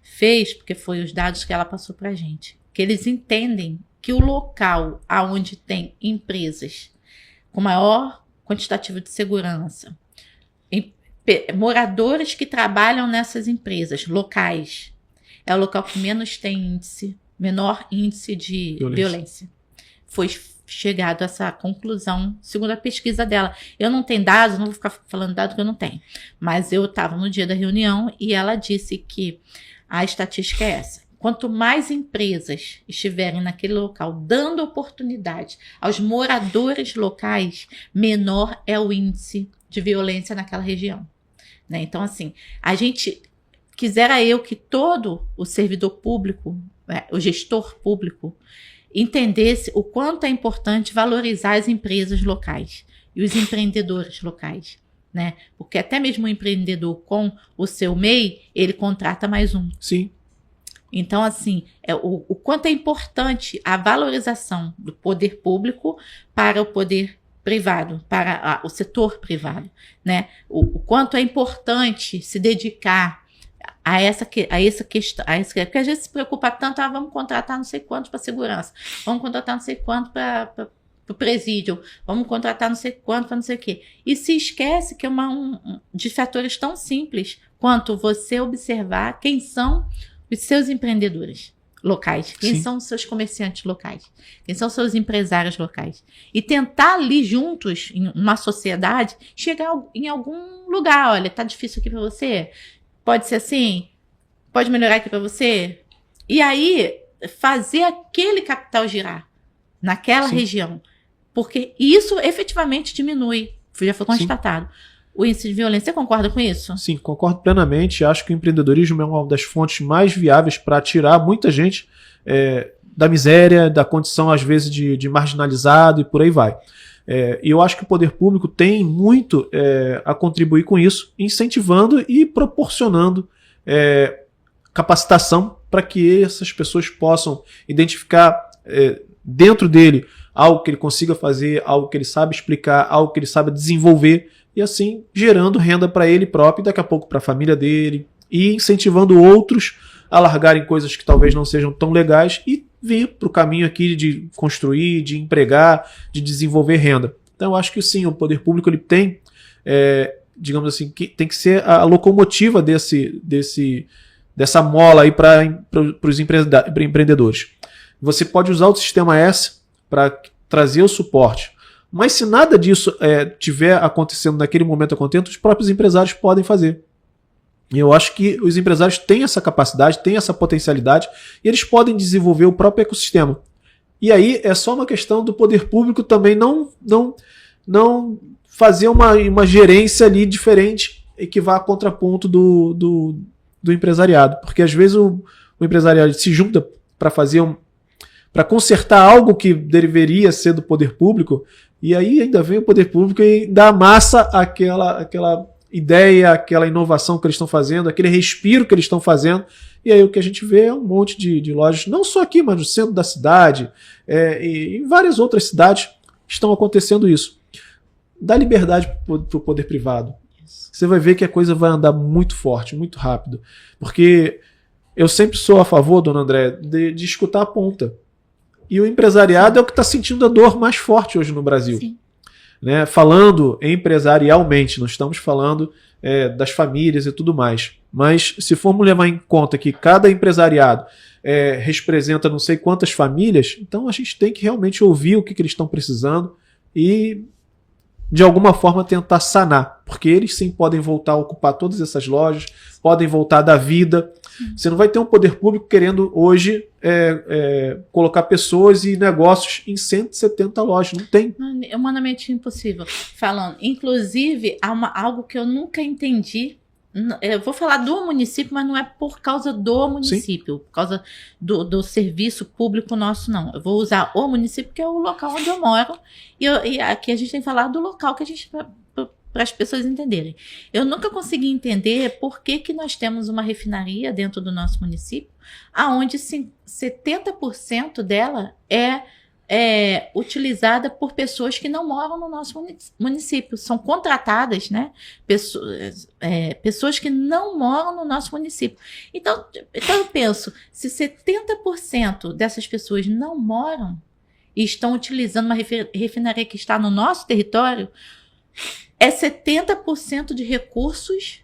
fez, porque foi os dados que ela passou pra gente, que eles entendem que o local onde tem empresas com maior quantitativo de segurança, moradores que trabalham nessas empresas locais, é o local que menos tem menor índice de violência. Foi chegado a essa conclusão, segundo a pesquisa dela. Eu não tenho dados, não vou ficar falando dados que eu não tenho, mas eu estava no dia da reunião e ela disse que a estatística é essa. Quanto mais empresas estiverem naquele local dando oportunidade aos moradores locais, menor é o índice de violência naquela região. Né? Então, assim, quisera eu que todo o servidor público, o gestor público, entendesse o quanto é importante valorizar as empresas locais e os empreendedores locais, né? Porque até mesmo o empreendedor com o seu MEI, ele contrata mais um. Sim. Então, assim, o quanto é importante a valorização do poder público para o poder privado, para o setor privado, né? O quanto é importante se dedicar a essa questão, porque a gente se preocupa tanto, vamos contratar não sei quanto para segurança, vamos contratar não sei quanto para o presídio, vamos contratar não sei quanto para não sei o quê. E se esquece que é de fatores tão simples quanto você observar quem são os seus empreendedores locais, quem são os seus comerciantes locais, quem são os seus empresários locais. E tentar ali juntos, em uma sociedade, chegar em algum lugar. Olha, tá difícil aqui para você? Pode ser assim? Pode melhorar aqui para você? E aí, fazer aquele capital girar naquela região. Porque isso efetivamente diminui, já foi constatado, o índice de violência. Você concorda com isso? Sim, concordo plenamente. Acho que o empreendedorismo é uma das fontes mais viáveis para tirar muita gente da miséria, da condição, às vezes, de marginalizado e por aí vai. E eu acho que o poder público tem muito a contribuir com isso, incentivando e proporcionando capacitação para que essas pessoas possam identificar dentro dele algo que ele consiga fazer, algo que ele sabe explicar, algo que ele sabe desenvolver, e assim gerando renda para ele próprio e daqui a pouco para a família dele, e incentivando outros a largarem coisas que talvez não sejam tão legais e vir para o caminho aqui de construir, de empregar, de desenvolver renda. Então eu acho que sim, o poder público ele tem, digamos assim, que tem que ser a locomotiva dessa mola aí para os empreendedores. Você pode usar o sistema S para trazer o suporte. Mas se nada disso tiver acontecendo naquele momento acontecendo, os próprios empresários podem fazer. E eu acho que os empresários têm essa capacidade, têm essa potencialidade, e eles podem desenvolver o próprio ecossistema. E aí é só uma questão do poder público também não fazer uma gerência ali diferente e que vá a contraponto do empresariado. Porque às vezes o empresariado se junta para consertar algo que deveria ser do poder público, e aí ainda vem o poder público e dá massa àquela ideia, aquela inovação que eles estão fazendo, aquele respiro que eles estão fazendo. E aí o que a gente vê é um monte de lojas, não só aqui, mas no centro da cidade, e em várias outras cidades estão acontecendo isso. Dá liberdade para o poder privado. Você vai ver que a coisa vai andar muito forte, muito rápido. Porque eu sempre sou a favor, dona André, de escutar a ponta. E o empresariado é o que está sentindo a dor mais forte hoje no Brasil. Sim. Né? Falando empresarialmente, não estamos falando das famílias e tudo mais. Mas se formos levar em conta que cada empresariado representa não sei quantas famílias, então a gente tem que realmente ouvir o que eles estão precisando e, de alguma forma, tentar sanar. Porque eles sim podem voltar a ocupar todas essas lojas, podem voltar da vida. Você não vai ter um poder público querendo hoje colocar pessoas e negócios em 170 lojas. Não tem. É humanamente impossível. Falando, inclusive, há algo que eu nunca entendi. Eu vou falar do município, mas não é por causa do município, por causa do serviço público nosso, não. Eu vou usar o município, que é o local onde eu moro, e aqui a gente tem que falar do local que a gente... para as pessoas entenderem. Eu nunca consegui entender por que nós temos uma refinaria dentro do nosso município, aonde 70% dela é utilizada por pessoas que não moram no nosso município. São contratadas, né? Pessoas que não moram no nosso município. Então eu penso, se 70% dessas pessoas não moram e estão utilizando uma refinaria que está no nosso território, é 70% de recursos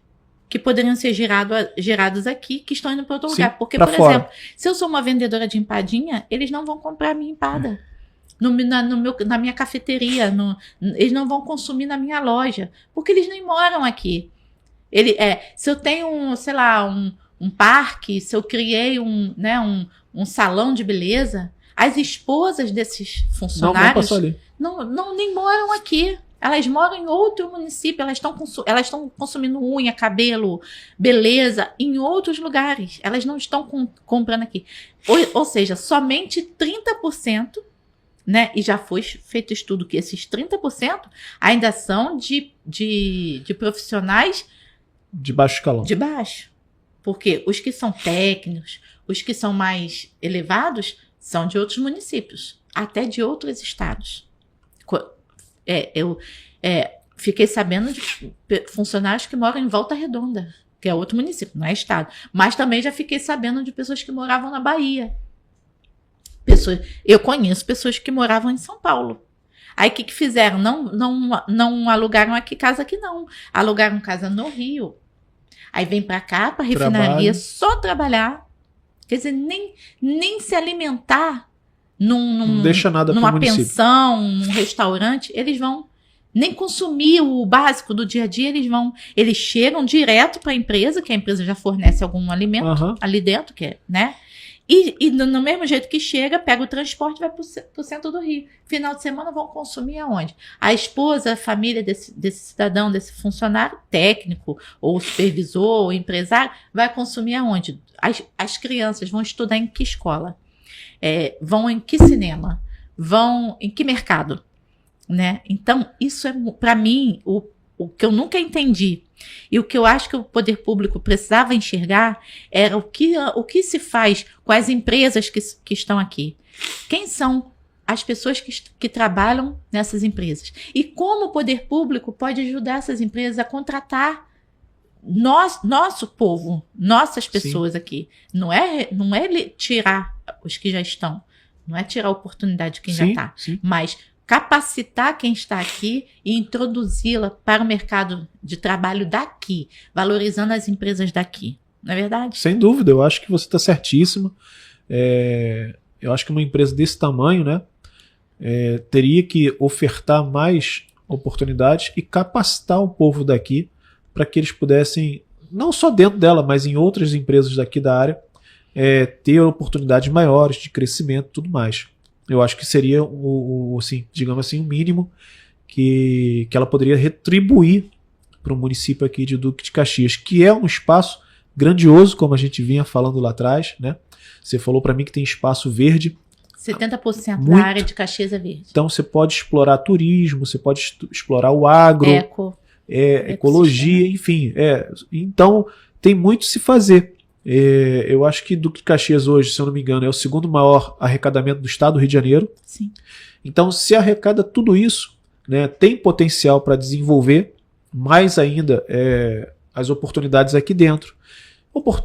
que poderiam ser gerados aqui, que estão indo para outro lugar. Porque, por exemplo, se eu sou uma vendedora de empadinha, eles não vão comprar a minha empada na minha cafeteria, eles não vão consumir na minha loja, porque eles nem moram aqui. Se eu tenho, sei lá, um parque, se eu criei um salão de beleza, as esposas desses funcionários nem moram aqui. Elas moram em outro município, elas estão consumindo unha, cabelo, beleza, em outros lugares. Elas não estão comprando aqui. Ou seja, somente 30%, né? E já foi feito estudo que esses 30% ainda são de profissionais de baixo escalão. De baixo. Porque os que são técnicos, os que são mais elevados, são de outros municípios, até de outros estados. Eu fiquei sabendo de funcionários que moram em Volta Redonda, que é outro município, não é estado. Mas também já fiquei sabendo de pessoas que moravam na Bahia. Eu conheço pessoas que moravam em São Paulo. Aí o que fizeram? Não alugaram casa aqui, não. Alugaram casa no Rio. Aí vem para cá, para a refinaria, só trabalhar. Quer dizer, nem se alimentar não deixa nada numa pensão, num restaurante, eles vão nem consumir o básico do dia a dia, eles chegam direto para a empresa, que a empresa já fornece algum alimento ali dentro, né? E no mesmo jeito que chega, pega o transporte e vai para o centro do Rio. Final de semana vão consumir aonde? A esposa, a família desse cidadão, desse funcionário técnico, ou supervisor, ou empresário, vai consumir aonde? As crianças vão estudar em que escola? Vão em que cinema? Vão em que mercado? Né? Então, isso é, para mim, o que eu nunca entendi. E o que eu acho que o poder público precisava enxergar era o que se faz com as empresas que estão aqui. Quem são as pessoas que trabalham nessas empresas? E como o poder público pode ajudar essas empresas a contratar nosso povo, nossas pessoas aqui. Não é tirar os que já estão, não é tirar a oportunidade de quem já está, mas capacitar quem está aqui e introduzi-la para o mercado de trabalho daqui, valorizando as empresas daqui. Não é verdade? Sem dúvida, eu acho que você está certíssimo. Eu acho que uma empresa desse tamanho, né, teria que ofertar mais oportunidades e capacitar o povo daqui para que eles pudessem, não só dentro dela, mas em outras empresas daqui da área, ter oportunidades maiores de crescimento e tudo mais. eu acho que seria assim, digamos assim, o mínimo que ela poderia retribuir para o município aqui de Duque de Caxias, que é um espaço grandioso, como a gente vinha falando lá atrás, né? Você falou para mim que tem espaço verde. 70% Muito. da área de Caxias é verde. Então você pode explorar turismo, você pode explorar o agro, ecologia, enfim. Então tem muito se fazer. Eu acho que Duque de Caxias hoje, se eu não me engano, é o segundo maior arrecadamento do estado do Rio de Janeiro. Sim. Então se arrecada tudo isso, né, tem potencial para desenvolver mais ainda as oportunidades aqui dentro.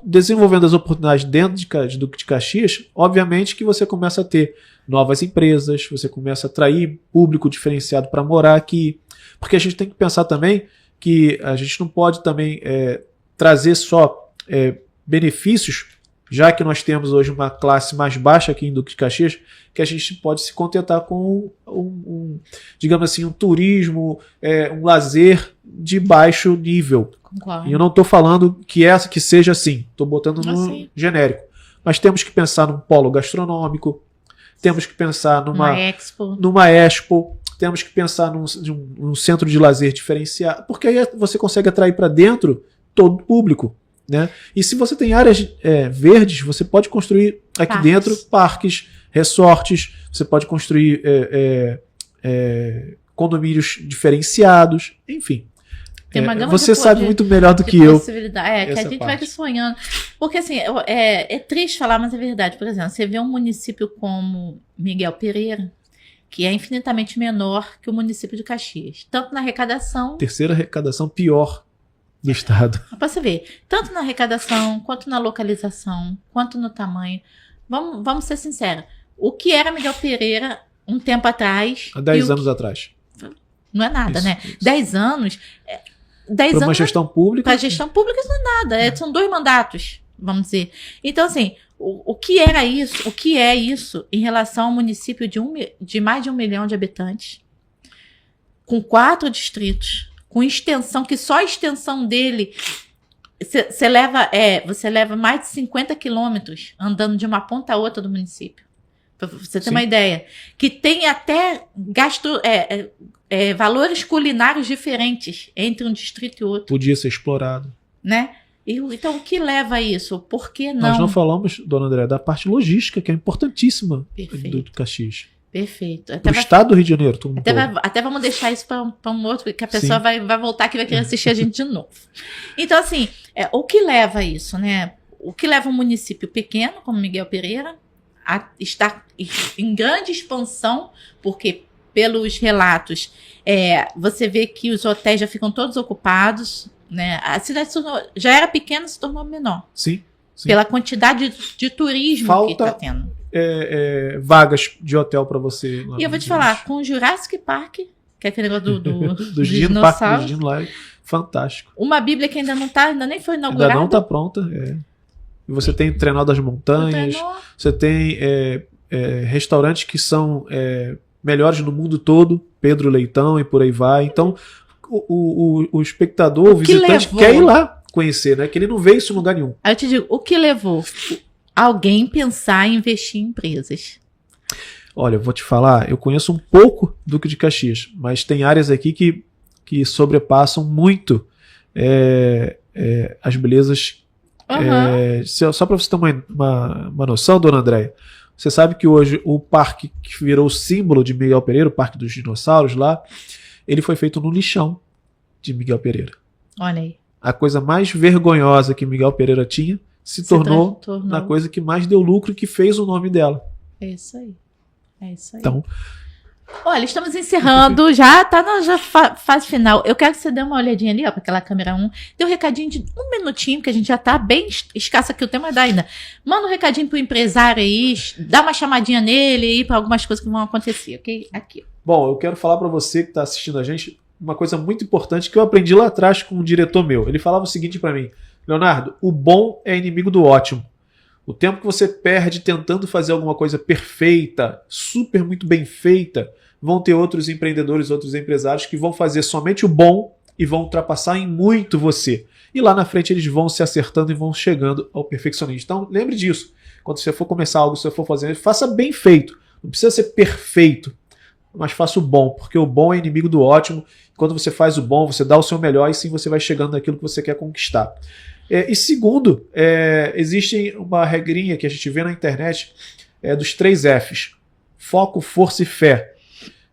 Desenvolvendo as oportunidades dentro de Duque de Caxias, obviamente que você começa a ter novas empresas, você começa a atrair público diferenciado para morar aqui, porque a gente tem que pensar também que a gente não pode também trazer só benefícios, já que nós temos hoje uma classe mais baixa aqui em Duque de Caxias, que a gente pode se contentar com digamos assim, um turismo, um lazer de baixo nível. Concordo. E eu não estou falando que seja assim, estou botando no genérico. Mas temos que pensar num polo gastronômico, temos que pensar numa expo, temos que pensar num centro de lazer diferenciado, porque aí você consegue atrair para dentro todo o público. Né? E se você tem áreas verdes, você pode construir aqui dentro parques, resorts, você pode construir condomínios diferenciados, enfim. Você sabe muito melhor do que eu. Que a gente vai sonhando. Porque assim, é triste falar, mas é verdade. Por exemplo, você vê um município como Miguel Pereira, que é infinitamente menor que o município de Caxias. Tanto na arrecadação... Terceira arrecadação pior do estado. Pra você ver, tanto na arrecadação, quanto na localização, quanto no tamanho. Vamos ser sinceros. O que era Miguel Pereira um tempo atrás... Há 10 anos atrás. Não é nada, né? 10 anos... Para uma gestão pública... Para gestão pública isso não é nada. São 2 mandatos, vamos dizer. Então, assim, o que era isso? O que é isso em relação ao município de mais de 1 milhão de habitantes, com 4 distritos, com extensão, que só a extensão dele... Você leva mais de 50 quilômetros andando de uma ponta a outra do município. Pra você ter uma ideia. Que tem até valores culinários diferentes entre um distrito e outro. Podia ser explorado. Né? Então, o que leva a isso? Por que não? Nós não falamos, dona André, da parte logística, que é importantíssima do Caxias. Perfeito. Do estado do Rio de Janeiro. Até vamos deixar isso para um outro, que a pessoa vai voltar aqui e vai querer assistir a gente de novo. Então, assim, o que leva a isso, né? O que leva um município pequeno, como Miguel Pereira, a estar em grande expansão, porque pelos relatos, você vê que os hotéis já ficam todos ocupados, né? A cidade já era pequena, se tornou menor. Sim. Pela quantidade de turismo que está tendo. Vagas de hotel para você. E eu vou te falar, com o Jurassic Park, que é aquele negócio dos dinossauros, fantástico. Uma Bíblia que ainda nem foi inaugurada. Ainda não está pronta, E você tem o Trenó das Montanhas, você tem restaurantes que são melhores no mundo todo, Pedro Leitão e por aí vai. Então, o espectador, o visitante quer ir lá conhecer, né? Que ele não vê isso em lugar nenhum. Aí eu te digo, o que levou alguém pensar em investir em empresas? Olha, eu vou te falar, eu conheço um pouco Duque de Caxias, mas tem áreas aqui que sobrepassam muito as belezas. Só para você ter uma noção, dona Andréia, você sabe que hoje o parque que virou o símbolo de Miguel Pereira, o Parque dos Dinossauros lá, ele foi feito no lixão de Miguel Pereira. Olha aí. A coisa mais vergonhosa que Miguel Pereira tinha se tornou na coisa que mais deu lucro e que fez o nome dela. É isso aí. Então, olha, estamos encerrando, já tá na fase final. Eu quero que você dê uma olhadinha ali, para aquela câmera 1. Dê um recadinho de 1 minutinho, que a gente já tá bem escassa aqui, o tema dá ainda. Manda um recadinho pro empresário aí, dá uma chamadinha nele aí para algumas coisas que vão acontecer, ok? Aqui. Bom, eu quero falar para você que tá assistindo a gente uma coisa muito importante que eu aprendi lá atrás com um diretor meu. Ele falava o seguinte para mim: Leonardo, o bom é inimigo do ótimo. O tempo que você perde tentando fazer alguma coisa perfeita, super muito bem feita, vão ter outros empreendedores, outros empresários que vão fazer somente o bom e vão ultrapassar em muito você. E lá na frente eles vão se acertando e vão chegando ao perfeccionismo. Então lembre disso. Quando você for começar algo, se você for fazer, faça bem feito. Não precisa ser perfeito, mas faça o bom, porque o bom é inimigo do ótimo. Quando você faz o bom, você dá o seu melhor e sim você vai chegando naquilo que você quer conquistar. E segundo, existe uma regrinha que a gente vê na internet dos 3 Fs. Foco, força e fé.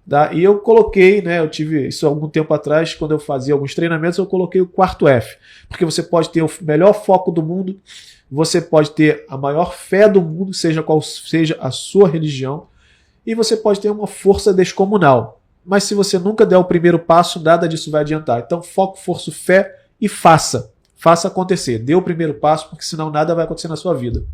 Tá? E eu coloquei, né, eu tive isso há algum tempo atrás, quando eu fazia alguns treinamentos, eu coloquei o 4º F. Porque você pode ter o melhor foco do mundo, você pode ter a maior fé do mundo, seja qual seja a sua religião, e você pode ter uma força descomunal. Mas se você nunca der o primeiro passo, nada disso vai adiantar. Então foco, força, fé e faça. Faça acontecer. Dê o primeiro passo, porque senão nada vai acontecer na sua vida.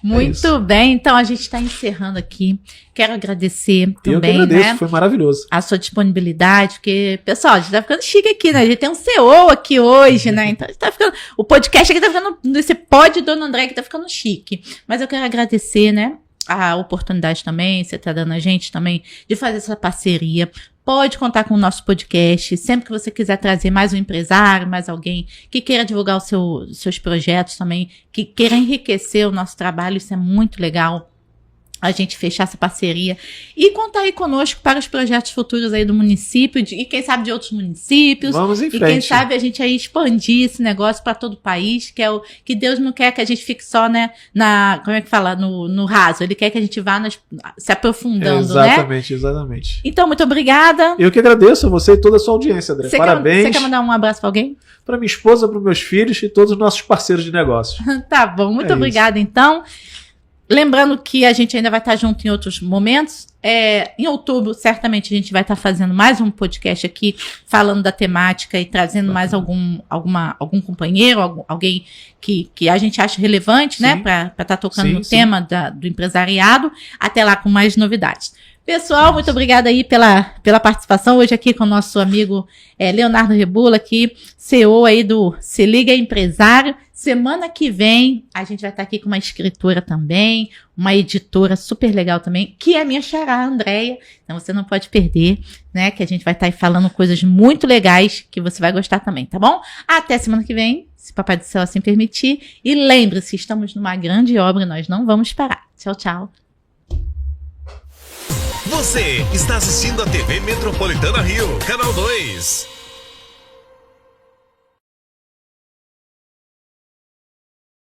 Muito bem, então a gente está encerrando aqui. Quero agradecer também, eu que agradeço, né, foi maravilhoso. a sua disponibilidade, porque, pessoal, a gente tá ficando chique aqui, né? A gente tem um CEO aqui hoje, né? Então a gente tá ficando. O podcast aqui tá ficando. Esse pod Dona André que tá ficando chique. Mas eu quero agradecer, né, a oportunidade também, você tá dando a gente também, de fazer essa parceria. Pode contar com o nosso podcast, sempre que você quiser trazer mais um empresário, mais alguém que queira divulgar os seus projetos também, que queira enriquecer o nosso trabalho, isso é muito legal. A gente fechar essa parceria e contar aí conosco para os projetos futuros aí do município e quem sabe de outros municípios. Vamos em frente. E quem sabe a gente aí expandir esse negócio para todo o país, que é o que Deus não quer que a gente fique só, né, como é que fala, no raso. Ele quer que a gente vá se aprofundando, exatamente, né? Exatamente. Então, muito obrigada. Eu que agradeço a você e toda a sua audiência, André. Parabéns. Você quer mandar um abraço para alguém? Para minha esposa, para os meus filhos e todos os nossos parceiros de negócio. Tá bom, muito obrigada, então. Lembrando que a gente ainda vai estar junto em outros momentos. Em outubro, certamente, a gente vai estar fazendo mais um podcast aqui, falando da temática e trazendo mais algum companheiro, alguém que a gente acha relevante, né? Para estar tocando no tema do empresariado. Até lá com mais novidades. Pessoal, muito obrigada aí pela participação hoje aqui com o nosso amigo Leonardo Rebula, aqui, CEO aí do Se Liga Empresário. Semana que vem a gente vai estar aqui com uma escritora também, uma editora super legal também, que é a minha xará, Andréia. Então você não pode perder, né? Que a gente vai estar aí falando coisas muito legais que você vai gostar também, tá bom? Até semana que vem, se Papai do Céu assim permitir. E lembre-se, estamos numa grande obra, nós não vamos parar. Tchau, tchau. Você está assistindo a TV Metropolitana Rio, Canal 2.